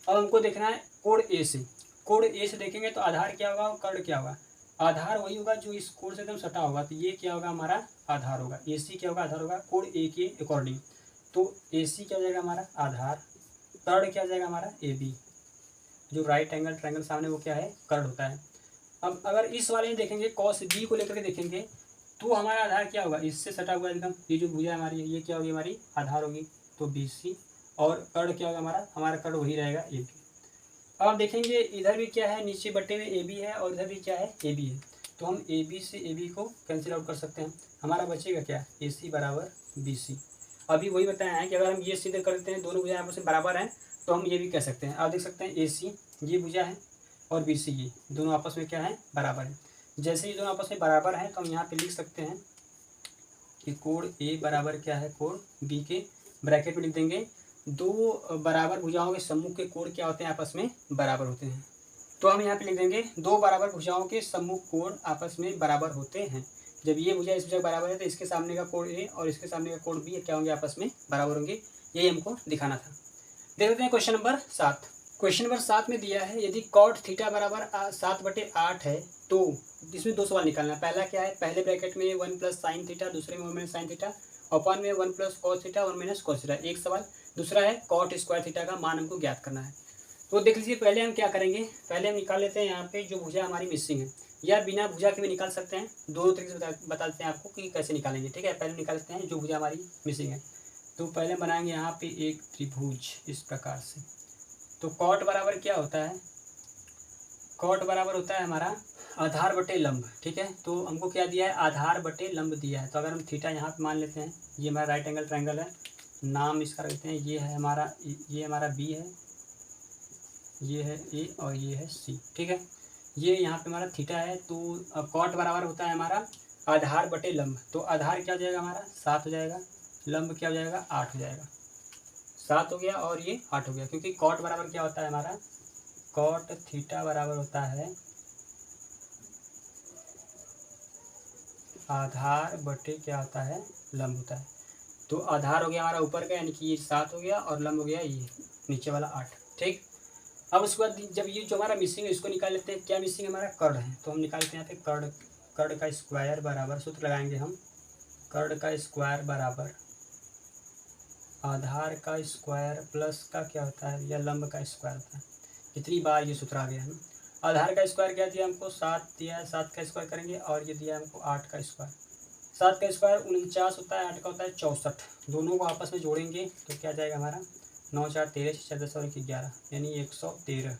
अब हमको देखना है कोण A से, कोण A से देखेंगे तो आधार क्या होगा और कर्ण क्या होगा। आधार वही होगा जो इस कोण से एकदम सटा होगा, तो ये क्या होगा, हमारा आधार होगा। AC क्या होगा, आधार होगा कोण A के अकॉर्डिंग। तो AC क्या हो जाएगा हमारा आधार, कर्ण क्या हो जाएगा हमारा AB, जो राइट एंगल ट्रायंगल सामने वो क्या है, कर्ण होता है। अब अगर इस वाले में देखेंगे, cos B को लेकर के देखेंगे तो हमारा आधार क्या होगा, इससे सटा हुआ एकदम, ये जो भुजा हमारी है ये क्या होगी, हमारी आधार होगी, तो BC। और कर्ण क्या होगा हमारा कर्ण वही रहेगा AB। अब आप देखेंगे इधर भी क्या है, नीचे बट्टे में AB है और इधर भी क्या है, AB है। तो हम AB से AB को कैंसिल आउट कर सकते हैं, हमारा बचेगा क्या, AC बराबर BC। अभी वही बताया है कि अगर हम ये सिद्ध करते हैं दोनों भुजाएं आपस में बराबर हैं तो हम ये भी कह सकते हैं। आप देख सकते हैं AC ये भुजा है और BC ये दोनों आपस में क्या है, बराबर है। जैसे ये दोनों आपस में बराबर हैं तो हम यहाँ पे लिख सकते हैं कि कोण A बराबर क्या है, कोण B के, ब्रैकेट में लिख देंगे, दो बराबर भुजाओं के समूह के कोण क्या होते हैं, आपस में बराबर होते हैं। तो हम यहाँ पे लिख देंगे, दो बराबर भुजाओं के समूह कोण आपस में बराबर होते हैं। जब ये भुजा इस भुजा बराबर है तो इसके सामने का कोण A और इसके सामने का कोण B क्या होंगे, आपस में बराबर होंगे। यही हमको दिखाना था। देख लेते हैं क्वेश्चन नंबर 7। क्वेश्चन नंबर 7 में दिया है यदि cot थीटा बराबर 7/8 है तो इसमें दो सवाल निकालना है। पहला क्या है, पहले ब्रैकेट में 1 + sin थीटा, दूसरे में 1 - sin थीटा, अपन में 1 + cos थीटा 1 - cos थीटा, एक सवाल। दूसरा है cot स्क्वायर थीटा का मान हमको ज्ञात करना है। तो देख लीजिए, पहले हम क्या करेंगे, पहले हम निकाल लेते हैं यहाँ पे जो भुजा हमारी मिसिंग है, या बिना भुजा के भी निकाल सकते हैं। दो तरीके से बताते हैं आपको कि कैसे निकालेंगे। ठीक है, पहले निकालते हैं जो भुजा हमारी मिसिंग है। तो पहले बनाएंगे यहाँ पे एक त्रिभुज इस प्रकार से। तो कॉट बराबर क्या होता है, कॉट बराबर होता है हमारा आधार बटे लंब। ठीक है, तो हमको क्या दिया है, आधार बटे लंब दिया है। तो अगर हम थीटा यहाँ पे मान लेते हैं, ये हमारा राइट एंगल ट्रायंगल है, नाम इसका रखते हैं, ये है हमारा, ये हमारा B है, ये है A और ये है C। ठीक है, ये यहाँ पे हमारा थीटा है। तो कॉट बराबर होता है हमारा आधार बटे लंब, तो आधार क्या हो जाएगा हमारा 7 हो जाएगा, लंब क्या हो जाएगा 8 हो जाएगा। 7 हो गया और ये 8 हो गया, क्योंकि कॉट बराबर क्या होता है हमारा, कॉट थीटा बराबर होता है आधार बटे क्या होता है, लंब होता है। तो आधार हो गया हमारा ऊपर का, यानी कि ये 7 हो गया, और लंब हो गया ये नीचे वाला 8। ठीक, अब उसके बाद जब ये जो हमारा मिसिंग है इसको निकाल लेते हैं। क्या मिसिंग है हमारा, कर्ण है, तो हम निकालते हैं यहाँ पे कर्ण। कर्ण का स्क्वायर बराबर, सूत्र लगाएंगे हम, कर्ण का स्क्वायर बराबर आधार का स्क्वायर प्लस का क्या होता है, या लंब का स्क्वायर होता है। कितनी बार ये सूत्र आ गया है ना। आधार का स्क्वायर क्या दिया हमको, 7 दिया है, 7 का स्क्वायर करेंगे, और ये दिया हमको 8 का स्क्वायर। 7 का स्क्वायर 49 होता है, 8 का होता है 64। दोनों को आपस में जोड़ेंगे तो क्या जाएगा हमारा, 9 4 13 6 10 और 11, यानी 113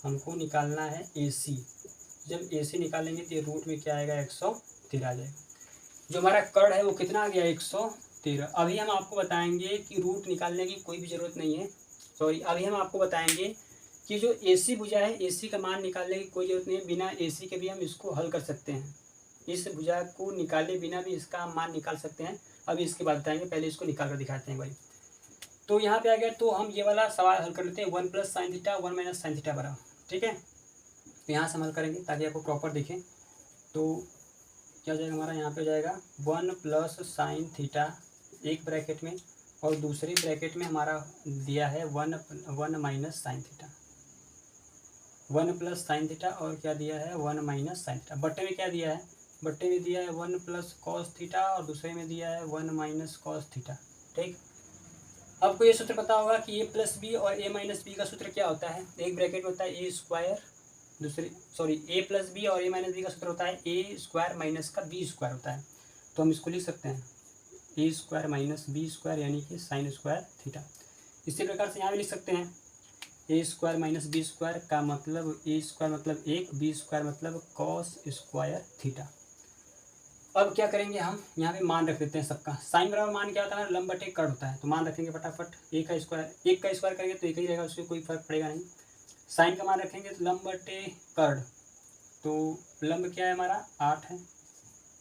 हमको निकालना है AC। जब AC निकालेंगे तो ये रूट में क्या आएगा, 113 आ जाएगा। जो हमारा कर्ण है वो कितना आ गया, 113। अभी हम आपको बताएंगे कि रूट निकालने की कोई भी ज़रूरत नहीं है, सॉरी, अभी हम आपको बताएंगे कि जो AC भुजा है, AC का मान निकालने की कोई ज़रूरत नहीं है, बिना AC के भी हम इसको हल कर सकते हैं। इस भुजा को निकाले बिना भी इसका मान निकाल सकते हैं। अभी इसके बाद बताएंगे, पहले इसको निकाल कर दिखाते हैं भाई। तो यहाँ पे आ गया, तो हम ये वाला सवाल हल कर लेते हैं, 1 + sin थीटा 1 - sin थीटा बराबर, ठीक है। तो यहाँ से हम हल करेंगे ताकि आपको प्रॉपर दिखे। तो क्या हो जाएगा हमारा, यहाँ पे हो जाएगा 1 + sin थीटा एक ब्रैकेट में, और दूसरे ब्रैकेट में हमारा दिया है 1 - sin थीटा, 1 + sin थीटा, और क्या दिया है 1 - sin थीटा। बट्टे में क्या दिया है, बट्टे में दिया है 1 + cos थीटा, और दूसरे में दिया है 1 - cos थीटा। ठीक, आपको ये सूत्र पता होगा कि A+B और A-B का सूत्र क्या होता है। एक ब्रैकेट में होता है A², दूसरे सॉरी A+B और A-B का सूत्र होता है A² माइनस का B² होता है। तो हम इसको लिख सकते हैं A² - B², यानी कि sin² थीटा। इसी प्रकार से यहाँ भी लिख सकते हैं A² - B² का मतलब A² मतलब 1, B² मतलब cos² थीटा। अब क्या करेंगे, हम यहाँ पे मान रख देते हैं सबका। साइन बराबर मान क्या होता है, लंब बटे कर्ण होता है, तो मान रखेंगे फटाफट। एक का स्क्वायर करेंगे तो एक ही रहेगा, उससे कोई फर्क पड़ेगा नहीं। साइन का मान रखेंगे तो लंब बटे कर्ण, तो लंब क्या है हमारा 8 है,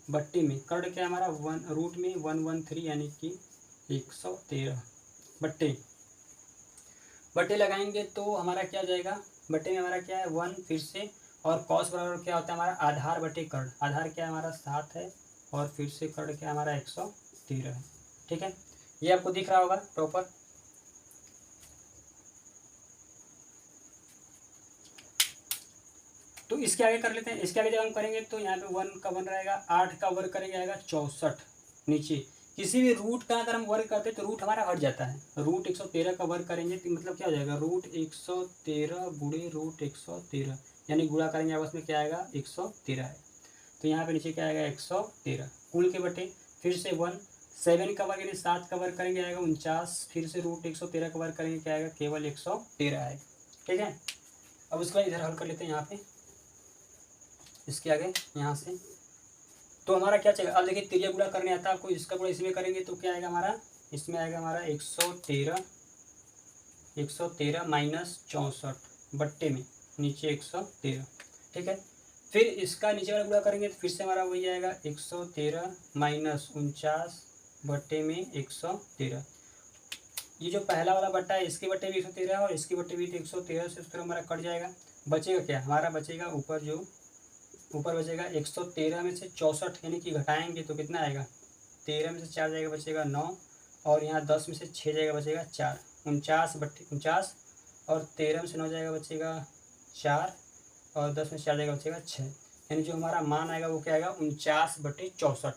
बट्टे में कर्ण क्या है हमारा 1, रूट में 113, यानी कि 113 बट्टे बट्टे लगाएंगे तो हमारा क्या हो जाएगा, बट्टे में हमारा क्या है 1 फिर से, और कॉस बराबर क्या होता है हमारा आधार बटे कर्ण। आधार क्या है हमारा 7 है, और फिर से कर्ण क्या है हमारा 113 है। ठीक है, ये आपको दिख रहा होगा प्रॉपर। तो इसके आगे कर लेते हैं। इसके आगे जब हम करेंगे तो यहाँ पे 1 का 1 रहेगा, 8 का वर्ग करेंगे आएगा 64। नीचे किसी भी रूट का अगर हम वर्ग करते हैं तो रूट हमारा हट जाता है। रूट 113 का वर्ग करेंगे तो मतलब क्या हो जाएगा, रूट 113 गुणे रूट 113, यानी गुणा करेंगे आपस में क्या आएगा 113 है। तो यहाँ पे नीचे क्या आएगा 113 कुल के बटे, फिर से 1 7 का वर्ग यानी 7 का वर्ग करेंगे आएगा 49, फिर से रूट 113 का वर्ग करेंगे क्या आएगा, केवल 113 है। ठीक है, अब उसके बाद इधर हल कर लेते हैं यहाँ पे, इसके आगे यहाँ से। तो हमारा क्या चाहिए, अब देखिए त्रिज्या गुणा करने आता है आपको, इसका गुणा इसमें करेंगे तो क्या आएगा हमारा, इसमें आएगा हमारा 113 माइनस 64 बट्टे में नीचे 113। ठीक है, फिर इसका नीचे वाला गुणा करेंगे तो फिर से हमारा वही आएगा 113 माइनस 49 बट्टे में 113। ये जो पहला वाला बट्टा है इसके बट्टे भी 113 है, और इसके बट्टे भी 113 से सूत्र हमारा कट जाएगा। बचेगा क्या हमारा, बचेगा ऊपर जो ऊपर बचेगा 113 में से 64, यानी कि घटाएंगे तो कितना आएगा, 13 में से 4 जाएगा बचेगा 9, और यहाँ 10 में से 6 जाएगा बचेगा 4, 49 बट्टे 49, और 13 में से 9 जाएगा बचेगा 4, और 10 में से 4 जाएगा बचेगा 6, यानी जो हमारा मान आएगा वो क्या आएगा 49/64।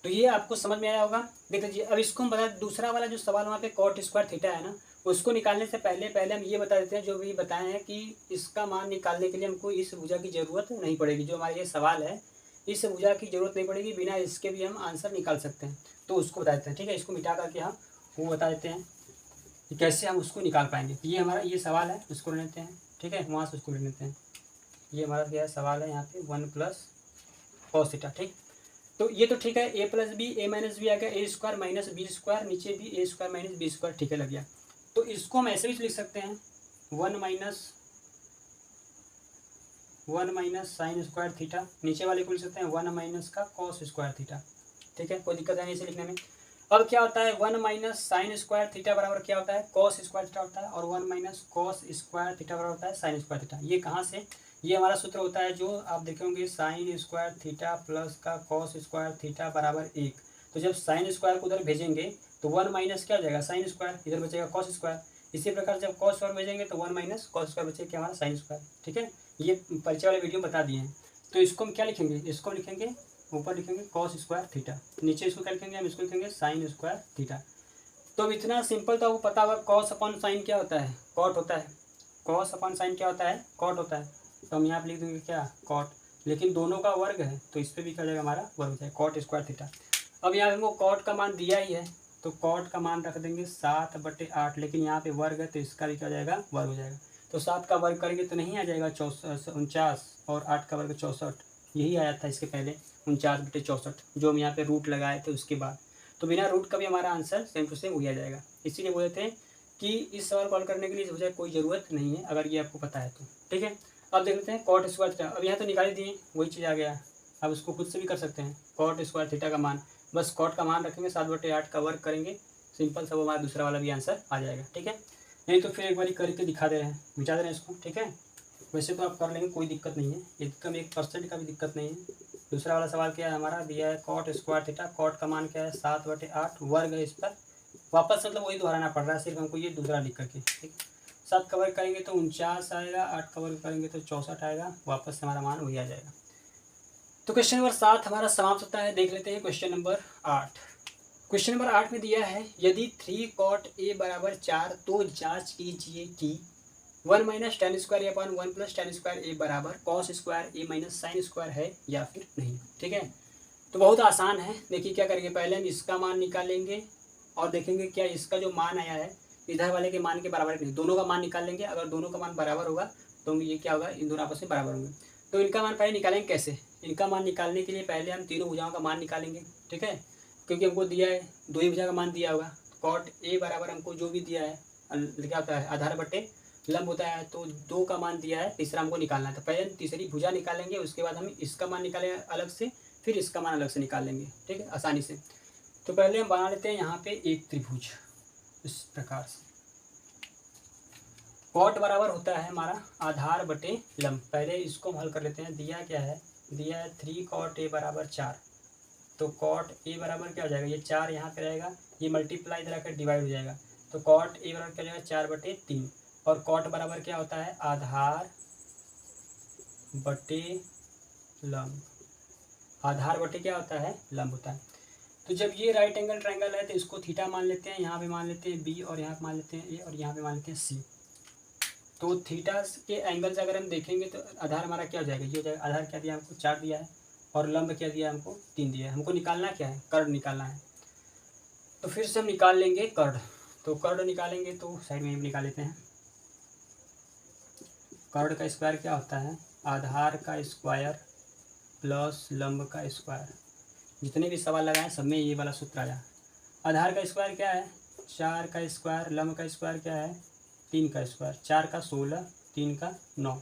तो ये आपको समझ में आया होगा। देख लीजिए, अब इसको हम बता, दूसरा वाला जो सवाल वहाँ पे cot² थीटा है ना, उसको निकालने से पहले हम ये बता देते हैं, जो भी बताए हैं कि इसका मान निकालने के लिए हमको इस भुजा की ज़रूरत नहीं पड़ेगी। जो हमारा ये सवाल है इस भुजा की ज़रूरत नहीं पड़ेगी, बिना इसके भी हम आंसर निकाल सकते हैं। तो उसको बता देते हैं। ठीक है, इसको मिटा करके हम वो बता देते हैं कि कैसे हम उसको निकाल पाएंगे। ये हमारा ये सवाल है, उसको ले लेते हैं। ठीक है, वहाँ से उसको ले लेते हैं। ये हमारा क्या सवाल है यहाँ पे 1 + cos थीटा। ठीक, तो ये तो ठीक है, A+B A-B आ गया, A² - B², नीचे भी A² - B²। ठीक है, लग गया। तो इसको हम ऐसे भी लिख सकते हैं 1 - 1 माइनस साइन स्क्वायर थीटा, नीचे वाले को लिख सकते हैं 1 माइनस का कॉस स्क्वायर थीटा। ठीक है, कोई दिक्कत है नहीं इसे लिखने में। अब क्या होता है 1 माइनस साइन स्क्वायर थीटा बराबर क्या होता है कॉस स्क्वायर थीटा होता है, और 1 माइनस कॉस स्क्वायर थीटा बराबर होता है साइन स्क्वायर थीटा। ये कहाँ से, ये हमारा सूत्र होता है जो आप देखेंगे साइन स्क्वायर थीटा प्लस का कॉस स्क्वायर थीटा बराबर 1। तो जब साइन स्क्वायर को उधर भेजेंगे तो 1 माइनस क्या हो जाएगा साइन स्क्वायर, इधर बचेगा कॉस स्क्वायर। इसी प्रकार जब कॉस स्क्वायर भेजेंगे तो 1 माइनस कॉस स्क्वायर बचेगा क्या हमारा साइन स्क्वायर। ठीक है, ये परिचय वाले वीडियो बता दिए हैं। तो इसको हम क्या लिखेंगे, इसको लिखेंगे ऊपर लिखेंगे कॉस स्क्वायर थीटा, नीचे इसको क्या लिखेंगे हम, इसको लिखेंगे साइन स्क्वायर थीटा। तो इतना सिंपल तो आपको पता होगा कॉस अपॉन साइन क्या होता है, कॉट होता है। कॉस अपॉन साइन क्या होता है, कॉट होता है। तो हम यहाँ पे लिख देंगे क्या कॉट, लेकिन दोनों का वर्ग है तो इस पर भी क्या जाएगा हमारा वर्ग हो जाएगा कॉट स्क्वायर थीटा। अब यहाँ पे हमको कॉट का मान दिया ही है तो कॉट का मान रख देंगे 7/8, लेकिन यहाँ पे वर्ग है तो इसका भी क्या हो जाएगा वर्ग हो जाएगा। तो 7 का वर्ग करेंगे तो नहीं आ जाएगा 49, और 8 का वर्ग 64, यही आया था इसके पहले 49/64, जो हम यहाँ पे रूट लगाए थे उसके बाद। तो बिना रूट का भी हमारा आंसर सेम टू सेम हो जाएगा। इसीलिए बोले थे कि इस सवाल को हल करने के लिए मुझे कोई ज़रूरत नहीं है अगर ये आपको पता है तो। ठीक है, अब देख लेते हैं कॉट स्क्वायर थीटा। अब यहाँ तो निकाल दिए वही चीज़ आ गया, अब उसको खुद से भी कर सकते हैं। कॉट स्क्वायर थीटा का मान, बस कॉट का मान रखेंगे 7/8 का वर्ग करेंगे, सिंपल सब हमारा दूसरा वाला भी आंसर आ जाएगा। ठीक है, नहीं तो फिर एक बार करके दिखा दे रहे हैं, मिटा दे रहे हैं इसको। ठीक है, वैसे तो आप कर लेंगे कोई दिक्कत नहीं है, एकदम 1% का भी दिक्कत नहीं है। दूसरा वाला सवाल क्या है हमारा दिया है कॉट स्क्वायर थीटा, कॉट का मान क्या है 7/8 वर्ग है, इस पर वापस मतलब वही दोहराना पड़ रहा है सिर्फ हमको, ये दूसरा लिख करके। ठीक, 7 का वर्ग करेंगे तो 49 आएगा, 8 का वर्ग करेंगे तो 64 आएगा, वापस से हमारा मान वही आ जाएगा। तो क्वेश्चन नंबर 7 हमारा समाप्त होता है। देख लेते हैं क्वेश्चन नंबर 8। क्वेश्चन नंबर 8 में दिया है यदि 3 कॉट ए बराबर 4 तो जांच कीजिए कि 1 माइनस टेन स्क्वायर ए अपॉन 1 प्लस टेन स्क्वायर ए बराबर कॉस स्क्वायर ए माइनस साइन स्क्वायर है या फिर नहीं। ठीक है, तो बहुत आसान है। देखिए क्या करेंगे, पहले हम इसका मान निकालेंगे और देखेंगे क्या इसका जो मान आया है इधर वाले के मान के बराबर नहीं, दोनों का मान निकाल लेंगे। अगर दोनों का मान बराबर होगा तो ये क्या होगा, इन दोनों आपस में बराबर होंगे। तो इनका मान पहले निकालेंगे कैसे, इनका मान निकालने के लिए पहले हम तीनों भुजाओं का मान निकालेंगे। ठीक है, क्योंकि हमको दिया है दो ही भुजा का मान दिया होगा, कॉट ए बराबर हमको जो भी दिया है क्या होता है आधार बटे लंब होता है, तो 2 का मान दिया है, तीसरा हमको निकालना है। तो पहले तीसरी भुजा निकालेंगे, उसके बाद हम इसका मान निकालेंगे अलग से, फिर इसका मान अलग से निकाल लेंगे। ठीक है, आसानी से। तो पहले हम बना लेते हैं यहाँ पे एक त्रिभुज इस प्रकार से। कॉट बराबर होता है हमारा आधार बटे लंब, पहले इसको हम हल कर लेते हैं। दिया क्या है, दिया है 3 कॉट ए बराबर 4, तो कॉट ए बराबर क्या हो जाएगा, ये 4 यहाँ पे रहेगा, ये मल्टीप्लाई इधर आकर डिवाइड हो जाएगा, तो कॉट ए बराबर क्या हो जाएगा 4/3। और कॉट बराबर क्या होता है आधार बटे लंब, आधार बटे क्या होता है लंब होता है। तो जब ये राइट एंगल ट्रायंगल है तो इसको थीटा मान लेते हैं, यहाँ पे मान लेते हैं बी, और यहाँ पे मान लेते हैं ए, और यहाँ पे मान लेते हैं सी। तो थीटा के एंगल से अगर हम देखेंगे तो आधार हमारा क्या हो जाएगा, ये हो जाएगा। आधार क्या दिया हमको 4 दिया है, और लंब क्या दिया हमको 3 दिया है। हमको निकालना क्या है, कर्ड निकालना है। तो फिर से हम निकाल लेंगे कर्ड। तो कर्ड निकालेंगे तो साइड में निकाल लेते हैं। कर्ड का स्क्वायर क्या होता है, आधार का स्क्वायर प्लस लंब का स्क्वायर। जितने भी सवाल लगाए सब में ये वाला सूत्र आया। आधार का स्क्वायर क्या है 4 का स्क्वायर, लंब का स्क्वायर क्या है 3 का स्क्वायर, 4 का 16, 3 का 9,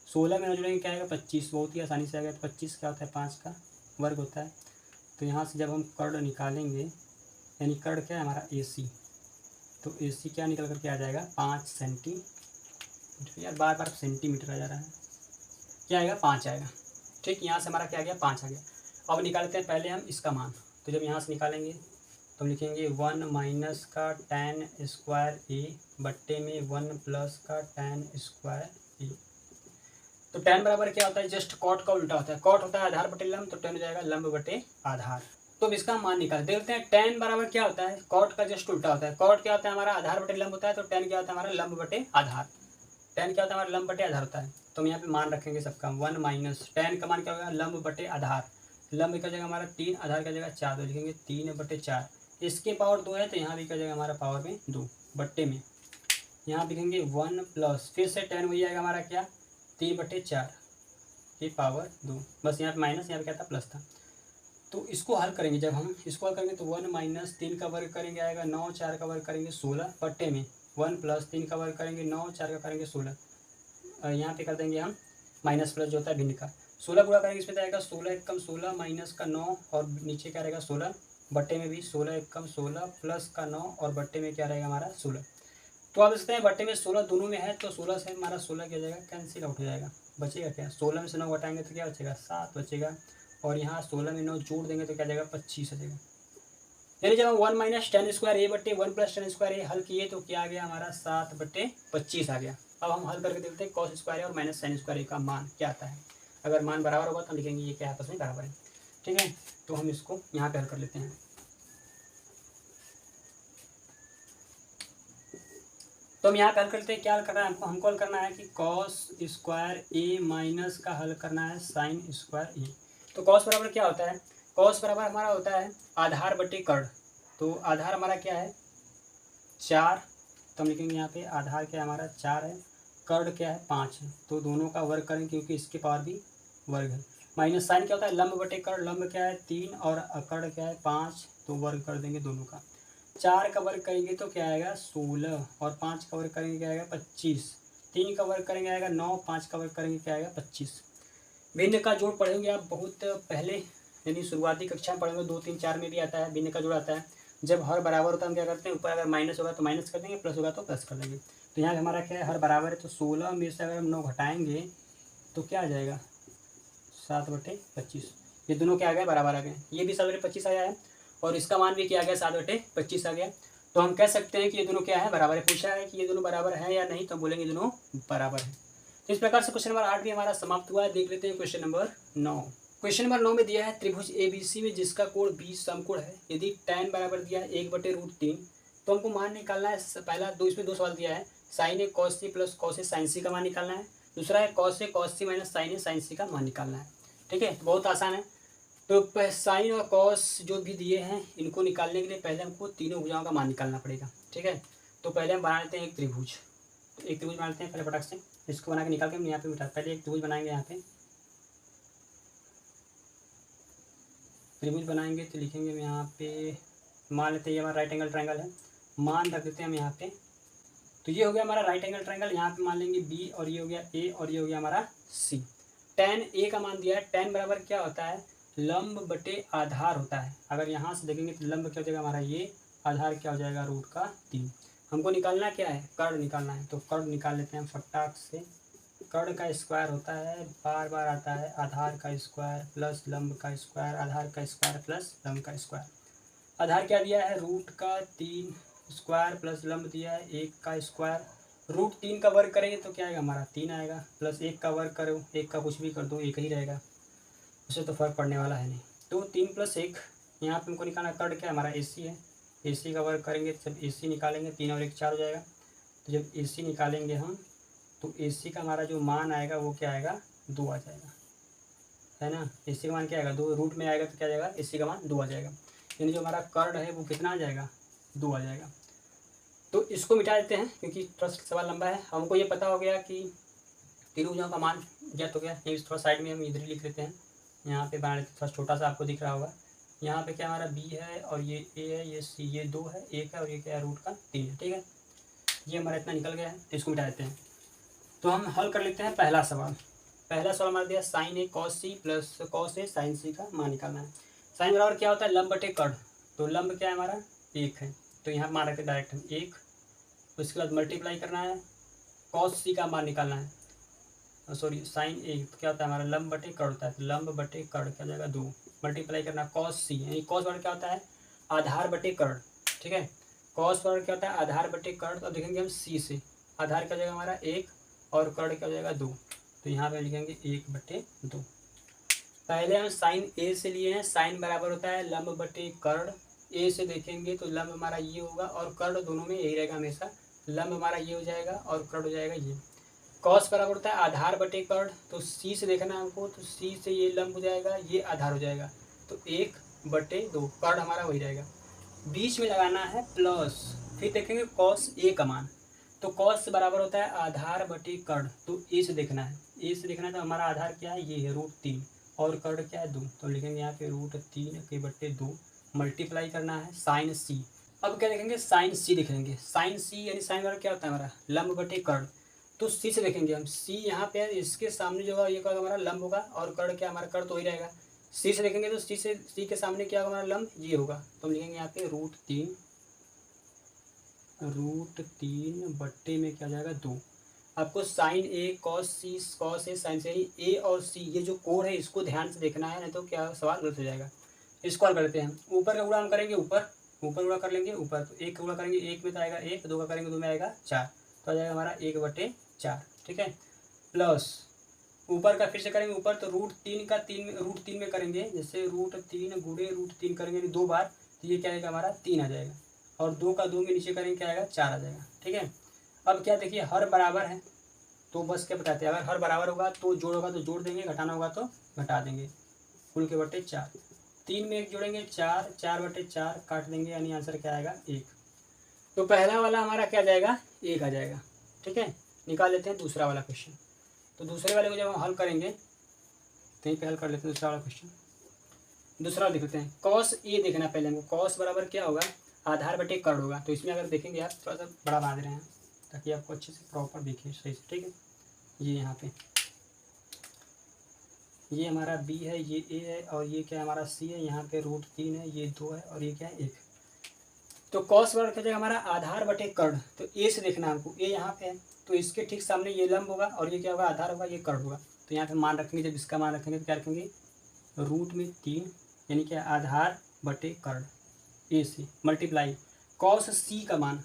16 में जोड़ेंगे क्या आएगा 25, बहुत ही आसानी से आएगा। तो 25 क्या होता है 5 का वर्ग होता है। तो यहाँ से जब हम कर्ड निकालेंगे, यानी कर्ड क्या है हमारा AC, तो AC क्या निकल करके आ जाएगा 5 सेंटीमीटर। यार बार बार सेंटीमीटर आ जा रहा है, क्या आएगा 5 आएगा। ठीक, यहाँ से हमारा क्या आ गया 5 आ गया। अब निकालते हैं पहले हम इसका मान। तो जब यहाँ से निकालेंगे तो हम लिखेंगे 1 माइनस का tan स्क्वायर ए बट्टे में 1 प्लस का tan स्क्वायर ए। तो tan बराबर क्या होता है, जस्ट कॉट का उल्टा होता है। कॉट होता है आधार बटे लंब, तो tan हो जाएगा लंब बटे आधार। तो अब इसका मान निकाल देखते हैं। tan बराबर क्या होता है, कॉट का जस्ट उल्टा होता है। कॉट क्या होता है हमारा आधार बटे लंब होता है, तो tan क्या होता है हमारा लंब बटे आधार। tan क्या होता है हमारा लंब बटे आधार होता है। तो हम यहाँ पे मान रखेंगे सबका 1 माइनस tan का मान क्या होगा लंब बटे आधार, लंब का जगह हमारा 3, आधार का जगह 4, तो लिखेंगे 3/4। इसके पावर 2 है तो यहाँ भी क्या जगह हमारा पावर में 2 बट्टे में, यहाँ लिखेंगे 1 प्लस फिर से tan वही आएगा हमारा क्या 3/4 की पावर 2, बस यहाँ पे माइनस, यहाँ पे क्या था प्लस था। तो इसको हल करेंगे, जब हम इसको हल करेंगे तो 1 माइनस 3 का वर्ग करेंगे आएगा 9, 4 का वर्ग करेंगे 16 बट्टे में 1 प्लस 3 का वर्ग करेंगे 9, 4 का करेंगे 16, यहाँ पे कर देंगे हम माइनस प्लस जो होता है भिन्न का। 16 गुणा करेंगे इसमें जाएगा 16 एकम 16 माइनस का 9 और नीचे क्या रहेगा 16 बट्टे में भी 16 एकम 16 प्लस का 9 और बट्टे में क्या रहेगा हमारा 16। तो आप देखते हैं बट्टे में 16 दोनों में है तो 16 से हमारा 16 क्या हो जाएगा कैंसिल आउट हो जाएगा। बचेगा क्या 16 में से 9 घटाएंगे तो क्या बचेगा 7 बचेगा और यहाँ 16 में 9 जोड़ देंगे तो क्या जाएगा 25 आ जाएगा। यानी जब हम 1 माइनस टेन स्क्वायर ए बट्टे 1 प्लस टेन स्क्वायर ए हल किए तो क्या आ गया हमारा 7 बट्टे 25 आ गया। अब हम हल करके देखते हैं कॉस स्क्वायर और माइनस साइन स्क्वायर ए का मान क्या आता है। अगर मान बराबर होगा तो हम लिखेंगे ये क्या आपस में बराबर है। ठीक है, तो हम इसको यहाँ पे हल कर लेते हैं। तो हम यहाँ पे हल करते हैं, क्या हल करना है हमको हल करना है कि कॉस स्क्वायर ए माइनस का हल करना है साइन स्क्वायर ए। तो कॉस बराबर क्या होता है, कॉस बराबर हमारा होता है आधार बटे कर्ण। तो आधार हमारा क्या है 4, तो हम लिखेंगे यहाँ पे आधार क्या है हमारा 4 है, कर्ण क्या है 5 है, तो दोनों का वर्ग करेंगे क्योंकि इसके पावर भी वर्ग है। माइनस साइन क्या होता है लंब बटे कर्ण, लंब क्या है 3 और कर्ण क्या है 5, तो वर्ग कर देंगे दोनों का। 4 का वर्ग करेंगे तो क्या आएगा 16 और 5 का वर्ग करेंगे क्या आएगा 25, 3 का वर्ग करेंगे आएगा 9, 5 का वर्ग करेंगे क्या आएगा 25। भिन्न का जोड़ पढ़ेंगे आप बहुत पहले, यानी शुरुआती कक्षा में पढ़ेंगे 2, 3, 4 में भी आता है भिन्न का जोड़ आता है। जब हर बराबर होता है हम क्या करते हैं ऊपर अगर माइनस होगा तो माइनस कर देंगे, प्लस होगा तो प्लस कर देंगे। तो यहाँ हमारा क्या है हर बराबर है, तो 16 में से अगर हम 9 घटाएंगे तो क्या आ जाएगा 7 बटे 25। ये दोनों क्या आ गए बराबर आ गए, ये भी 7 बटे 25 आया है और इसका मान भी क्या आ गया 7 बटे 25 आ गया। तो हम कह सकते हैं कि ये दोनों क्या है बराबर है। पूछा है कि ये दोनों बराबर है या नहीं, तो बोलेंगे दोनों बराबर है। तो इस प्रकार से क्वेश्चन नंबर 8 भी हमारा समाप्त हुआ है। देख लेते हैं क्वेश्चन नंबर 9। क्वेश्चन नंबर 9 में दिया है त्रिभुज ABC में जिसका कोण 20 समकोण है, यदि tan बराबर दिया है 1/√3, तो हमको मान निकालना है। पहला इसमें दो सवाल दिया है, sign A cos C plus cos A sign सी का मान निकालना है। दूसरा है cos A cos C minus sign A sign सी का मान निकालना है। ठीक है, बहुत आसान है। तो साइन और कॉस जो भी दिए हैं इनको निकालने के लिए पहले हमको तीनों भुजाओं का मान निकालना पड़ेगा। ठीक है, तो पहले हम बना लेते हैं एक त्रिभुज। तो एक त्रिभुज बना लेते हैं पहले फटाक से, इसको बना के निकाल के हम यहाँ पे बिठा, पहले एक त्रिभुज बनाएंगे। यहाँ पे त्रिभुज बनाएंगे तो लिखेंगे हम यहाँ पे, मान लेते हैं ये हमारा राइट एंगल ट्रायंगल है, मान रख देते हैं हम यहाँ पे। तो ये हो गया हमारा राइट एंगल ट्रायंगल, यहाँ पे मान लेंगे बी और ये हो गया ए और ये हो गया हमारा सी। tan ए का मान दिया है, tan बराबर क्या होता है लंब बटे आधार होता है। अगर यहाँ से देखेंगे तो लंब क्या हो जाएगा हमारा ये, आधार क्या हो जाएगा √3। हमको निकालना क्या है कर्ण निकालना है, तो कर्ण निकाल लेते हैं फटाक से। कर्ण का स्क्वायर होता है बार बार आता है आधार का स्क्वायर प्लस लंब का स्क्वायर, आधार का स्क्वायर प्लस लंब का स्क्वायर। आधार क्या दिया है √3 स्क्वायर प्लस लंब दिया है 1 का स्क्वायर। √3 का वर्ग करेंगे तो क्या आएगा हमारा 3 आएगा, प्लस 1 का वर्ग करो, 1 का कुछ भी कर दो 1 ही रहेगा, उससे तो फर्क पड़ने वाला है नहीं। तो 3 + 1 यहाँ पे हमको निकालना। कर्ण क्या है हमारा AC है, AC का वर्ग करेंगे जब AC निकालेंगे 3 और 1 4 हो जाएगा। तो जब AC निकालेंगे हम तो AC का हमारा जो मान आएगा वो क्या आएगा 2 आ जाएगा, है ना। AC का मान क्या आएगा 2, रूट में आएगा तो क्या जाएगा AC का मान 2 आ जाएगा। यानी जो हमारा कर्ण है वो कितना आ जाएगा 2 आ जाएगा। तो इसको मिटा देते हैं क्योंकि थोड़ा सवाल लंबा है। हमको ये पता हो गया कि तीनों भुजाओं का मान ज्ञात हो गया। ये थोड़ा साइड में हम इधर ही लिख लेते हैं, यहाँ पे बना लेते, थोड़ा छोटा सा आपको दिख रहा होगा। यहाँ पे क्या हमारा B है और ये A है, ये C, ये 2 है, 1 है और ये क्या है √3 है। ठीक है, ये हमारा इतना निकल गया है, तो इसको मिटा देते हैं। तो हम हल कर लेते हैं पहला सवाल। पहला सवाल हमारा दिया sign A cos C plus cos A sign सी का मान निकालना है। साइन बराबर क्या होता है लंब बटे कर्ण, तो लंब क्या है हमारा 1 है, तो यहाँ मान रखते डायरेक्ट हम 1। उसके बाद मल्टीप्लाई करना है, कॉस सी का मान निकालना है, सॉरी साइन ए तो क्या होता है हमारा लंब बटे कर्ण होता है, तो लंब बटे कर्ण क्या जाएगा 2। मल्टीप्लाई करना कॉस सी, यानी कॉस बराबर क्या होता है आधार बटे कर्ण। ठीक है, कॉस बराबर क्या होता है आधार बटे कर्ण। तो देखेंगे हम सी से, आधार क्या हो जाएगा हमारा 1 और कर्ण क्या हो जाएगा 2, तो यहाँ पे लिखेंगे 1/2। पहले हम साइन ए से लिए हैं, साइन बराबर होता है लंब बटे कर्ण। ए से देखेंगे तो लंब हमारा ये होगा और कर्ण दोनों में यही रहेगा हमेशा, लंब हमारा ये हो जाएगा और कर्ण हो जाएगा ये। कॉस बराबर होता है आधार बटे कर्ण, तो सी से देखना है हमको, तो सी से ये लंब हो जाएगा ये आधार हो जाएगा, तो 1/2 कर्ण हमारा वही रहेगा। बीच में लगाना है प्लस, फिर देखेंगे कॉस ए का मान, तो कॉस बराबर होता है आधार बटे कर्ण, तो ए से देखना है, ए से देखना है तो हमारा आधार क्या है ये है √3 और कर्ण क्या है 2, तो लिखेंगे यहाँ पे √3/2 मल्टीप्लाई करना है साइन सी। अब क्या देखेंगे साइन सी देखेंगे, साइन सी यानी साइन बराबर क्या होता है हमारा लंब बटे कर्ण। तो सी से देखेंगे हम, सी यहाँ पे है, इसके सामने जो होगा ये क्या होगा हमारा लंब होगा, और कर्ण क्या हमारा कर्ण तो ही रहेगा। सी से देखेंगे तो सी के सामने क्या होगा हमारा लंब, ये होगा, तो हम लिखेंगे यहाँ पे √3 बट्टे में क्या जाएगा 2। आपको sign A cos A sign से, ए और सी ये जो कोण है इसको ध्यान से देखना है, नहीं तो क्या सवाल गलत हो जाएगा। इसको हल करते हैं हम, ऊपर का गुणा हम करेंगे ऊपर गुणा कर लेंगे ऊपर, तो 1 का गुणा करेंगे 1 में तो आएगा 1, 2 का करेंगे 2 में आएगा 4, तो आ जाएगा हमारा 1/4। ठीक है, प्लस ऊपर का फिर से करेंगे ऊपर, तो √3 का √3 में करेंगे, जैसे √3 गुणे √3 करेंगे 2 बार, तो ये क्या आएगा हमारा 3 आ जाएगा, और 2 का 2 में नीचे करेंगे क्या आएगा 4 आ जाएगा। ठीक है, अब क्या देखिए हर बराबर है, तो बस क्या बताते हैं, अगर हर बराबर होगा तो जोड़ होगा तो जोड़ देंगे, घटाना होगा तो घटा देंगे, कुल के बटे 4, 3 में 1 जोड़ेंगे 4, 4/4 काट देंगे, यानी आंसर क्या आएगा 1। तो पहला वाला हमारा क्या जाएगा 1 आ जाएगा। ठीक है, निकाल लेते हैं दूसरा वाला क्वेश्चन। तो दूसरे वाले को जब हम हल करेंगे, कहीं पे हल कर लेते हैं दूसरा वाला क्वेश्चन। दूसरा लिख लेते हैं, कॉस ए देखना पहले हमको, कॉस बराबर क्या होगा आधार बटे कर्ण होगा। तो इसमें अगर देखेंगे आप थोड़ा सा बड़ा बना दे रहे हैं ताकि आपको अच्छे से प्रॉपर दिखे सही से। ठीक है, ये यहाँ पे ये हमारा बी है, ये ए है, और ये क्या हमारा सी है, यहाँ पे √3 है, ये 2 है, और ये क्या है 1। तो कॉस बराबर क्या जाएगा हमारा आधार बटे कर्ण, तो ए से देखना हमको, ए यहाँ पे है तो इसके ठीक सामने ये लंब होगा, और ये क्या होगा आधार होगा, ये कर्ण होगा। तो यहाँ पे मान रखेंगे, जब इसका मान रखेंगे तो क्या रखेंगे √3, यानी क्या आधार बटे कर्ण, ए से मल्टीप्लाई कॉस सी का मान।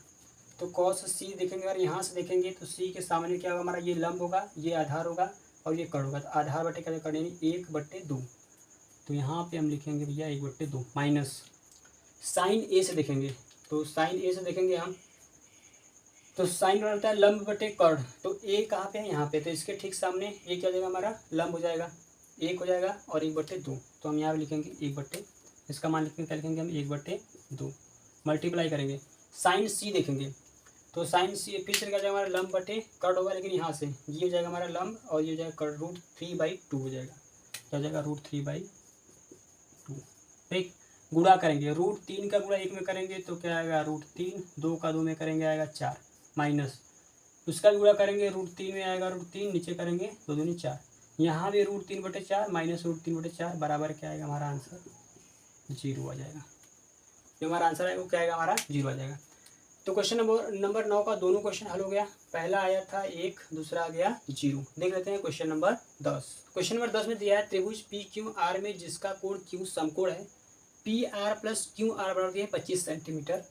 तो कॉस सी देखेंगे, अगर यहाँ से देखेंगे तो सी के सामने क्या होगा हमारा, ये लंब होगा, ये आधार होगा, और ये कर्ण होगा, तो आधार बटे क्या कर्ण यानी 1/2। तो यहाँ पे हम लिखेंगे भैया 1/2 माइनस साइन ए से देखेंगे, तो साइन ए से देखेंगे हम, तो साइन होता है लंब बटे कर्ण, तो ए कहाँ पे है यहाँ पे, तो इसके ठीक सामने ए क्या हो जाएगा हमारा लंब हो जाएगा, 1 हो जाएगा, और 1/2, तो हम यहाँ पे लिखेंगे 1/, इसका मान लिखेंगे क्या लिखेंगे हम 1/2 मल्टीप्लाई करेंगे। साइन सी देखेंगे, तो साइन सी फिर से क्या जाएगा हमारा लंब बटे कर्ण होगा, लेकिन यहाँ से ये हो जाएगा हमारा लंब, और ये हो जाएगा कर्ण, √3/2 हो जाएगा, क्या हो जाएगा √3/2। ठीक, गुणा करेंगे, √3 का गुणा 1 में करेंगे तो क्या आएगा √3, 2 का 2 में करेंगे आएगा 4, माइनस उसका भी गुणा करेंगे √3 में आएगा √3, नीचे करेंगे 2 दूनी 4, यहाँ भी √3/4 माइनस √3/4 बराबर क्या आएगा हमारा आंसर 0 आ जाएगा। जो हमारा आंसर है वो क्या आएगा हमारा 0 आ जाएगा। तो क्वेश्चन नंबर 9 का दोनों क्वेश्चन हल हो गया, पहला आया था 1, दूसरा आ गया 0। देख लेते हैं क्वेश्चन नंबर 10। क्वेश्चन नंबर 10 में दिया है त्रिभुज PQR में जिसका कोण Q समकोण है, PR + QR बराबर दिया है 25 सेंटीमीटर।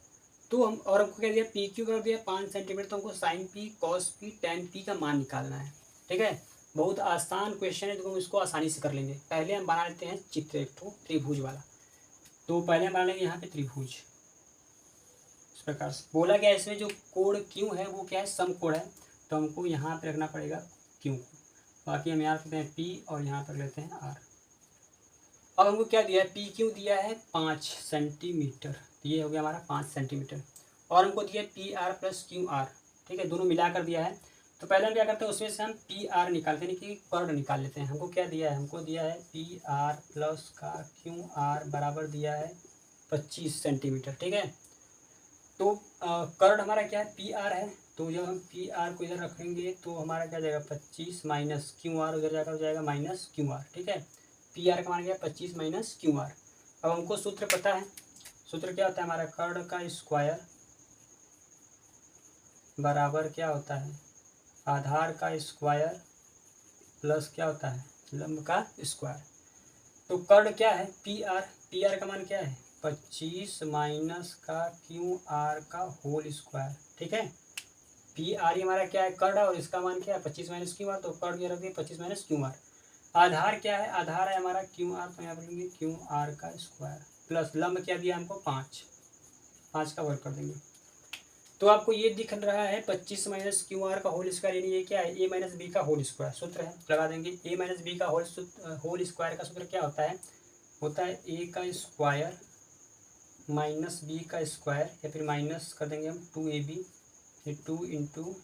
तो हम और हमको क्या दिया PQ बराबर दिया 5 सेंटीमीटर, तो हमको sin P cos P tan P का मान निकालना है। ठीक है, बहुत आसान क्वेश्चन है, तो हम इसको आसानी से कर लेंगे। पहले हम बना लेते हैं चित्र एक त्रिभुज वाला। तो पहले हम बना लेंगे यहाँ पे त्रिभुज, इस प्रकार से बोला गया इसमें जो कोण Q है वो क्या है समकोण है, तो हमको यहाँ पे रखना पड़ेगा Q, बाकी हम यहाँ रखते हैं P और यहाँ पर लेते हैं R। अब हमको क्या दिया है PQ दिया है 5 सेंटीमीटर, ये हो गया हमारा 5 सेंटीमीटर, और हमको दिया है PR + QR। ठीक है, दोनों मिलाकर दिया है, तो पहले हम क्या करते हैं उसमें से हम PR निकालते हैं, कि कर्ण निकाल लेते हैं। हमको क्या दिया है, हमको दिया है PR + का QR बराबर दिया है 25 सेंटीमीटर। ठीक है, तो कर्ण हमारा क्या है PR है, तो जब हम PR को इधर रखेंगे तो हमारा क्या जाएगा 25 माइनस QR उधर जाकर हो जाएगा -QR। ठीक है, PR का मान गया 25 - QR। अब हमको सूत्र पता है, सूत्र क्या होता है हमारा, कर्ण का स्क्वायर बराबर क्या होता है आधार का स्क्वायर प्लस क्या होता है लंब का स्क्वायर। तो कर्ण क्या है PR का मान क्या है 25 माइनस का QR का होल स्क्वायर। ठीक है, PR हमारा क्या है कर्ण, और इसका मान क्या है 25 - QR, तो कर्ण ये रख दिए 25 - QR। आधार क्या है, आधार है हमारा QR, तो यहाँ पर लेंगे QR का स्क्वायर प्लस लंब क्या दिया हमको 5 का वर्ग कर देंगे। तो आपको ये दिख रहा है 25 - QR का होल स्क्वायर, यानी ये क्या है A - B का होल स्क्वायर सूत्र है, लगा देंगे। A - B का होल स्क्वायर का सूत्र क्या होता है A का स्क्वायर माइनस B का स्क्वायर, या फिर माइनस कर देंगे हम 2AB, ये 2 ×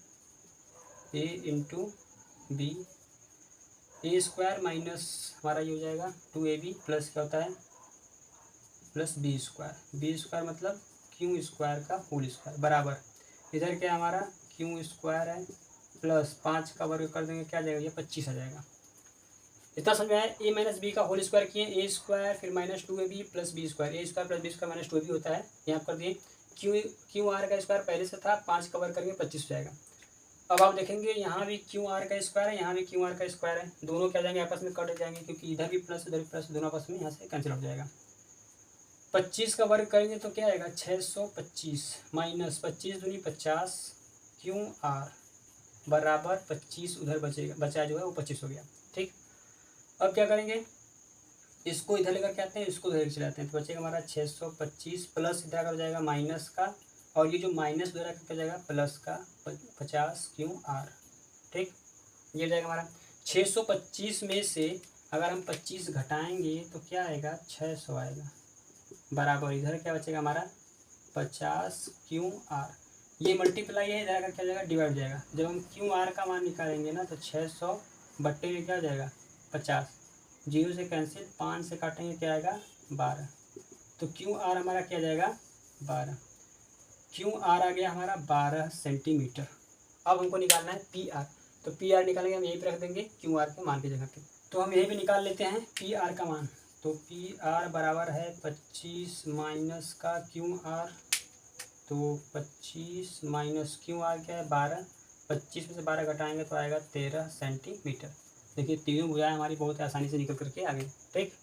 A × B, A square minus हमारा ये हो जाएगा 2AB प्लस क्या होता है प्लस B स्क्वायर मतलब Q स्क्वायर का होल स्क्वायर बराबर इधर क्या हमारा Q स्क्वायर है प्लस 5 का वर्ग कर देंगे क्या आ जाएगा, ये 25 आ जाएगा। इतना समझ में आया। ए माइनस बी का होल स्क्वायर किए, ए स्क्वायर फिर minus 2ab plus B square, A square plus B square minus 2ab होता है, यहाँ कर दिए। क्यू आर का स्क्वायर पहले से था, 5 का वर्ग करेंगे 25 हो जाएगा। अब आप देखेंगे यहाँ भी क्यू आर का स्क्वायर है, यहाँ भी क्यू आर का स्क्वायर है, दोनों क्या जाएंगे आपस में कट जाएंगे, क्योंकि इधर भी प्लस उधर भी प्लस, दोनों आपस में यहाँ से कैंसिल हो जाएगा। 25 का वर्ग करेंगे तो क्या आएगा 625 माइनस 25 दूनी 50 क्यू आर बराबर 25 उधर बचेगा, बचा जो है वो 25 हो गया। ठीक, अब क्या करेंगे, इसको इधर लेकर के आते हैं, इसको इधर चलाते हैं, तो बचेगा हमारा 625 प्लस इधर हो जाएगा माइनस का, और ये जो माइनस उधर क्या जाएगा प्लस का 50 क्यू आर। ठीक, ये जाएगा हमारा 625 में से अगर हम 25 घटाएंगे तो क्या आएगा 600 आएगा, बराबर इधर क्या बचेगा हमारा 50 क्यू आर। ये मल्टीप्लाई है, इधर क्या जाएगा डिवाइड हो जाएगा। जब हम क्यू आर का मान निकालेंगे ना तो 600 बट्टे में क्या हो जाएगा 50, 0 से कैंसिल, 5 से काटेंगे क्या आएगा 12, तो क्यू आर हमारा क्या जाएगा 12, क्यू आर आ गया हमारा 12 सेंटीमीटर। अब हमको निकालना है पी आर, तो पी आर निकालेंगे हम यहीं पर रख देंगे क्यू आर के मान की जगह पे, तो हम यहीं पे निकाल लेते हैं पी आर का मान। तो पी आर बराबर है 25 माइनस का क्यू आर, तो 25 माइनस क्यू आर क्या है 12, 25 में से 12 घटाएंगे तो आएगा 13 सेंटीमीटर। देखिए तीनों भुजाएं हमारी बहुत आसानी से निकल करके आ गई। ठीक,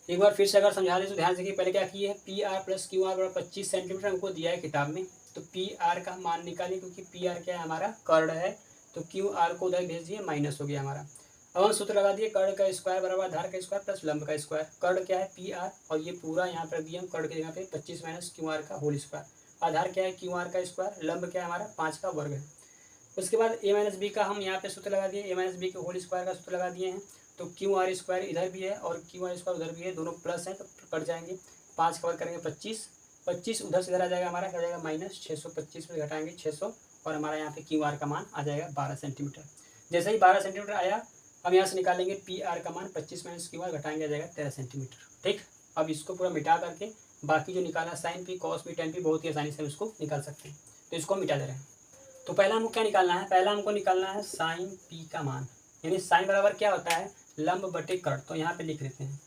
एक बार फिर से अगर समझा दें तो ध्यान से देखिए, पहले क्या किए है P R plus Q R बराबर 25 सेंटीमीटर हमको दिया है किताब में, तो पी आर का मान निकालिए, क्योंकि पी आर क्या है हमारा कर्ड है, तो क्यू आर को उधर भेज दिए, माइनस हो गया हमारा। अब हम सूत्र लगा दिए, कर्ड का स्क्वायर बराबर आधार का स्क्वायर प्लस लंब का स्क्वायर। कर्ड क्या है पी आर, और ये पूरा यहाँ पर दिया हम कर्ड की जगह पे 25 माइनस क्यू आर का होल स्क्वायर। आधार क्या है क्यू आर का स्क्वायर, लंब क्या है हमारा 5 का वर्ग है। उसके बाद ए माइनस बी का हम यहाँ पे सूत्र लगा दिए, ए माइनस बी के होल स्क्वायर का सूत्र लगा दिए हैं, तो क्यू आर स्क्वायर इधर भी है और क्यू आर स्क्वायर उधर भी है, दोनों प्लस हैं तो कट जाएंगे, 5 का वर्ग करेंगे 25, 25 उधर से इधर आ जाएगा हमारा क्या जाएगा माइनस, 625 में घटाएंगे 600, और हमारा यहाँ पे क्यू आर का मान आ जाएगा 12 सेंटीमीटर। जैसे ही 12 सेंटीमीटर आया, हम यहाँ से निकालेंगे पी आर का मान, 25 माइनस क्यू आर घटाएंगे आ जाएगा 13 सेंटीमीटर। ठीक, अब इसको पूरा मिटा करके बाकी जो निकालना sine P cos P tan P बहुत ही आसानी से हम इसको निकाल सकते हैं, तो इसको मिटा दे रहे हैं। तो पहला हमको क्या निकालना है, पहला हमको निकालना है साइन पी का मान, यानी साइन बराबर क्या होता है लंब बटे कर्ड। तो यहाँ पे लिख लेते हैं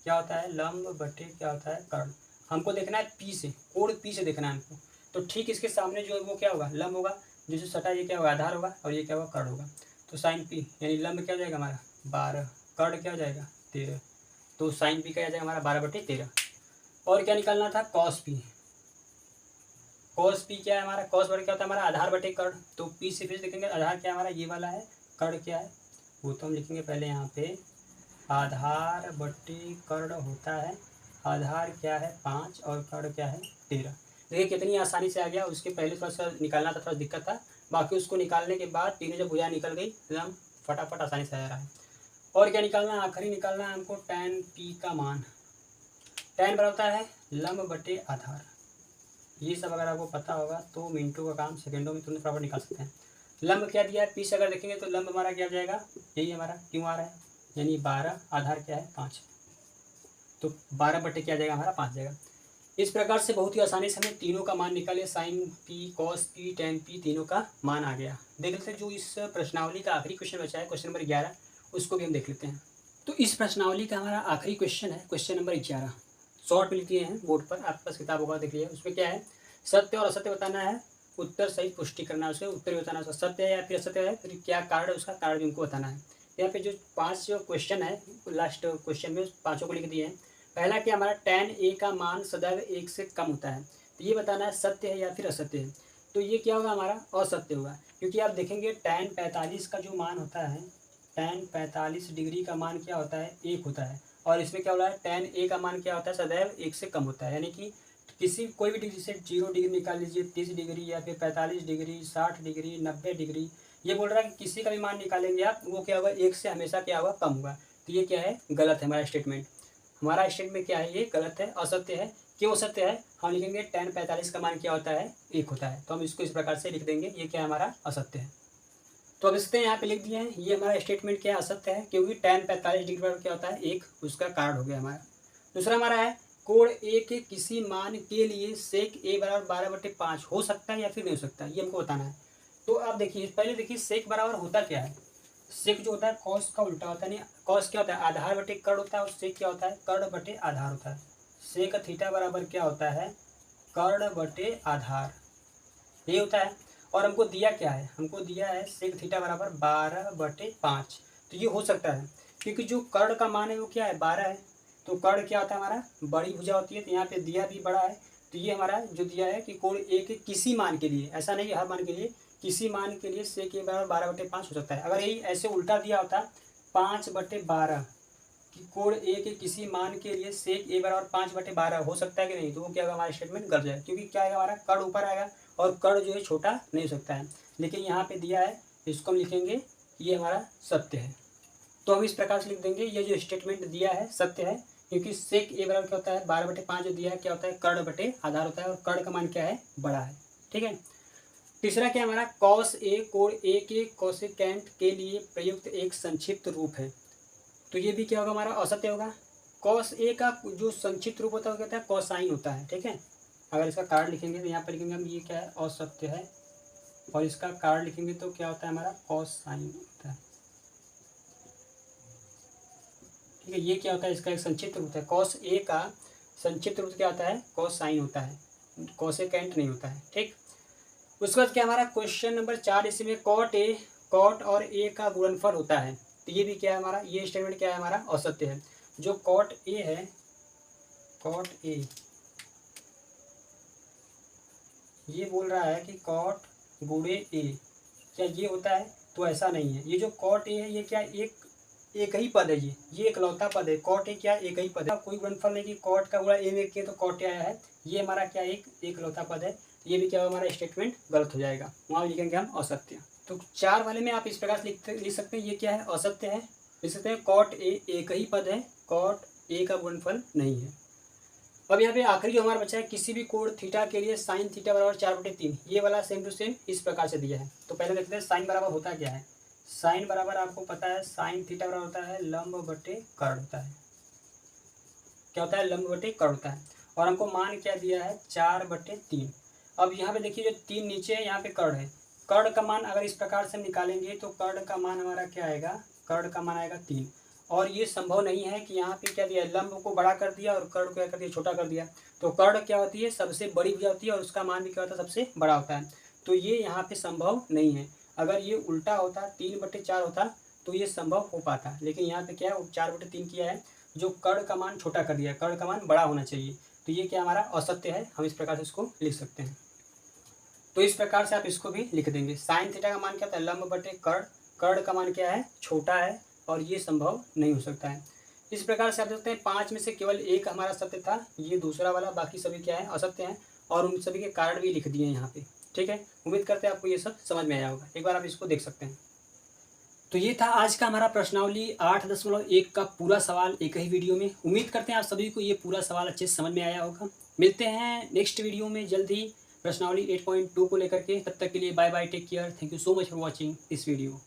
क्या होता है लंब बटे क्या होता है कर्ड। हमको देखना है पी से, कोण पी से देखना है हमको, तो ठीक इसके सामने जो है वो क्या होगा लंब होगा, जिससे सटा ये क्या होगा आधार होगा, और ये क्या होगा कर्ड होगा। तो साइन पी यानी लंब क्या हो जाएगा हमारा 12, कर्ड क्या हो जाएगा 13, तो साइन पी का आ जाएगा हमारा 12/13। और क्या निकालना था कॉस पी, कॉस पी क्या है हमारा, कॉस बटे क्या होता है हमारा आधार बटे कर्ड, तो पी से फिर देखेंगे आधार क्या है हमारा ये वाला है, कर्ड क्या है वो तो हम लिखेंगे पहले यहाँ पे आधार बटे कर्ड होता है, आधार क्या है 5 और कर्ड क्या है 13। देखिए कितनी आसानी से आ गया, उसके पहले थोड़ा सा निकालना था, थोड़ा दिक्कत था, बाकी उसको निकालने के बाद तीनों जब भुजा निकल गई एकदम फटाफट आसानी से आ रहा है। और क्या निकालना है, आखिरी निकालना है हमको tan पी का मान। tan बराबर होता है लंब बटे आधार, ये सब अगर आपको पता होगा तो मिनटों का काम सेकंडों में तुरंत फटाफट निकाल सकते हैं। लंब क्या दिया है पी से अगर देखेंगे तो लंब हमारा क्या हो जाएगा, यही हमारा क्यों आ रहा है, यानी 12, आधार क्या है 5, तो 12 बटे क्या जाएगा हमारा 5 जाएगा। इस प्रकार से बहुत ही आसानी से हमें तीनों का मान निकाले, sine P cos P tan P तीनों का मान आ गया। देख लेते हैं जो इस प्रश्नावली का आखिरी क्वेश्चन बचा है, क्वेश्चन नंबर 11, उसको भी हम देख लेते हैं। तो इस प्रश्नावली का हमारा आखिरी क्वेश्चन है क्वेश्चन नंबर 11, शॉर्ट में लिख दिए हैं बोर्ड पर, आपके पास किताब होगा देख लीजिए। उसमें क्या है, सत्य और असत्य बताना है, उत्तर सही पुष्टि करना है, उसके उत्तर भी बताना है, उसका सत्य है या फिर असत्य है, फिर क्या कारण है उसका कारण भी उनको बताना है। यहाँ पे जो 5 जो क्वेश्चन है लास्ट क्वेश्चन में पाँचों को लिख दिए हैं। पहला क्या हमारा tan a का मान सदैव 1 से कम होता है, तो ये बताना है सत्य है या फिर असत्य है। तो ये क्या होगा हमारा असत्य होगा, क्योंकि आप देखेंगे tan 45 का जो मान होता है, tan 45 डिग्री का मान क्या होता है 1 होता है, और इसमें क्या हो रहा है tan a का मान क्या होता है सदैव 1 से कम होता है, यानी कि किसी कोई भी डिग्री से 0 डिग्री निकाल लीजिए, 30 डिग्री या फिर 45 डिग्री 60 डिग्री 90 डिग्री, ये बोल रहा है कि किसी का भी मान निकालेंगे आप वो क्या होगा 1 से हमेशा क्या होगा कम होगा। तो ये क्या है गलत है, हमारा स्टेटमेंट, हमारा स्टेटमेंट क्या है ये गलत है, असत्य है। क्यों असत्य है, हम लिखेंगे tan 45 का मान क्या होता है 1 होता है, तो हम इसको इस प्रकार से लिख देंगे, ये क्या हमारा असत्य है। तो अब इससे यहाँ पे लिख दिए हैं, ये हमारा स्टेटमेंट क्या असत्य है, क्योंकि tan 45 डिग्री पर क्या होता है 1, उसका कारण हो गया हमारा। दूसरा हमारा है कोण ए के किसी मान के लिए सेक a बराबर 12/5 हो सकता है या फिर नहीं हो सकता, ये हमको बताना है। तो आप देखिए, पहले देखिए सेक बराबर होता क्या है। सेक जो होता है कॉस का उल्टा होता है, नहीं कॉस क्या होता है आधार बटे कर्ण होता है, और सेक क्या होता है कर्ण बटे आधार होता है। सेक थीटा बराबर क्या होता है कर्ण बटे आधार, ये होता है। और हमको दिया क्या है, हमको दिया है सेक थीटा बराबर 12/5। तो ये हो सकता है क्योंकि जो कर्ण का मान है वो क्या है 12 है। तो कर्ण क्या होता है हमारा बड़ी भुजा होती है, तो यहाँ पे दिया भी बड़ा है। तो ये हमारा जो दिया है कि कोण ए के किसी मान के लिए, ऐसा नहीं हर मान के लिए, किसी मान के लिए सेक ए बराबर 12/5 हो सकता है। अगर यही ऐसे उल्टा दिया होता 5/12 कि कोण ए के किसी मान के लिए सेक ए बराबर 5/12 हो सकता है कि नहीं, तो वो क्या होगा हमारा स्टेटमेंट गलत जाएगा, क्योंकि क्या आएगा हमारा कर्ण ऊपर आएगा और कर्ण जो है छोटा नहीं हो सकता है। लेकिन यहाँ पे दिया है, इसको हम लिखेंगे ये हमारा सत्य है। तो हम इस प्रकार से लिख देंगे ये जो स्टेटमेंट दिया है सत्य है, क्योंकि सेक ए बराबर क्या होता है 12/5 जो दिया है क्या होता है कर्ण बटे आधार होता है, और कर्ण का मान क्या है बड़ा है। ठीक है। तीसरा क्या हमारा कॉस ए कोण ए के कोसेकेंट के लिए प्रयुक्त एक संक्षिप्त रूप है। तो ये भी क्या होगा हमारा असत्य होगा। कॉस ए का जो संक्षिप्त रूप होता है वो कहता है कॉसाइन होता है। ठीक है। अगर इसका कारण लिखेंगे तो यहाँ पर लिखेंगे हम ये क्या है असत्य है, और इसका कारण लिखेंगे तो क्या होता है हमारा कॉसाइन होता है। ठीक है। ये क्या होता है इसका एक संक्षिप्त रूप है, कॉस ए का संक्षिप्त रूप क्या होता है कॉसाइन होता है, कोसेकेंट नहीं होता है। ठीक। उसके बाद क्या हमारा क्वेश्चन नंबर 4, इसमें कॉट और ए का गुणनफल होता है। तो ये भी क्या है हमारा, ये स्टेटमेंट क्या है हमारा असत्य है। जो कॉट ए है, कॉट ए ये बोल रहा है कि कॉट गुणे ए क्या ये होता है, तो ऐसा नहीं है। ये जो कॉट ए है ये क्या एक ही पद है, ये इकलौता पद है। कॉट ए क्या एक ही पद है, कोई गुणनफल नहीं कि कॉट का गुणा ए में किया तो कॉट ए आया है। ये हमारा क्या एक इकलौता पद है। ये भी क्या होगा हमारा स्टेटमेंट गलत हो जाएगा, वहाँ लिखेंगे हम असत्य। तो 4 वाले में आप इस प्रकार से लिख सकते हैं ये क्या है असत्य है। लिख सकते हैं कॉट ए एक ही पद है, कॉट ए का गुणनफल नहीं है। अब यहाँ पे आखिरी जो हमारा बचा है किसी भी कोण थीटा के लिए साइन थीटा बराबर 4/3, ये वाला सेम टू सेम इस प्रकार से दिया है। तो पहले देखते हैं साइन बराबर होता क्या है। साइन बराबर आपको पता है साइन थीटा बराबर होता है लंब बटे कर्ण होता है। क्या होता है लंब बटे कर्ण होता है, और हमको मान क्या दिया है 4/3। अब यहाँ पे देखिए जो 3 नीचे है यहाँ पे कर्ण है, कर्ण का मान अगर इस प्रकार से हम निकालेंगे तो कर्ण का मान हमारा क्या आएगा, कर्ण का मान आएगा 3। और ये संभव नहीं है कि यहाँ पे क्या दिया लंब को बड़ा कर दिया और कर्ण को क्या कर दिया छोटा कर दिया। तो कर्ण क्या होती है सबसे बड़ी भुजा होती है, और उसका मान भी क्या होता है सबसे बड़ा होता है। तो ये यहाँ पे संभव नहीं है। अगर ये उल्टा होता 3/4 होता तो ये संभव हो पाता, लेकिन यहाँ पे क्या है 4/3 किया है, जो कर्ण का मान छोटा कर दिया, कर्ण का मान बड़ा होना चाहिए। तो ये क्या हमारा असत्य है, हम इस प्रकार से इसको लिख सकते हैं। तो इस प्रकार से आप इसको भी लिख देंगे। साइन थीटा का मान क्या होता है लंब बटे कर्ण, कर्ण का मान क्या है छोटा है, और ये संभव नहीं हो सकता है। इस प्रकार से आप देखते हैं 5 में से केवल एक हमारा सत्य था, ये दूसरा वाला, बाकी सभी क्या है असत्य हैं, और उन सभी के कारण भी लिख दिए यहाँ पे। ठीक है। उम्मीद करते हैं आपको ये सब समझ में आया होगा, एक बार आप इसको देख सकते हैं। तो ये था आज का हमारा प्रश्नावली 8.1 का पूरा सवाल एक ही वीडियो में। उम्मीद करते हैं आप सभी को ये पूरा सवाल अच्छे से समझ में आया होगा। मिलते हैं नेक्स्ट वीडियो में जल्द ही प्रश्नावली 8.2 को लेकर के। तब तक के लिए bye bye, take care, thank you so much for watching this video.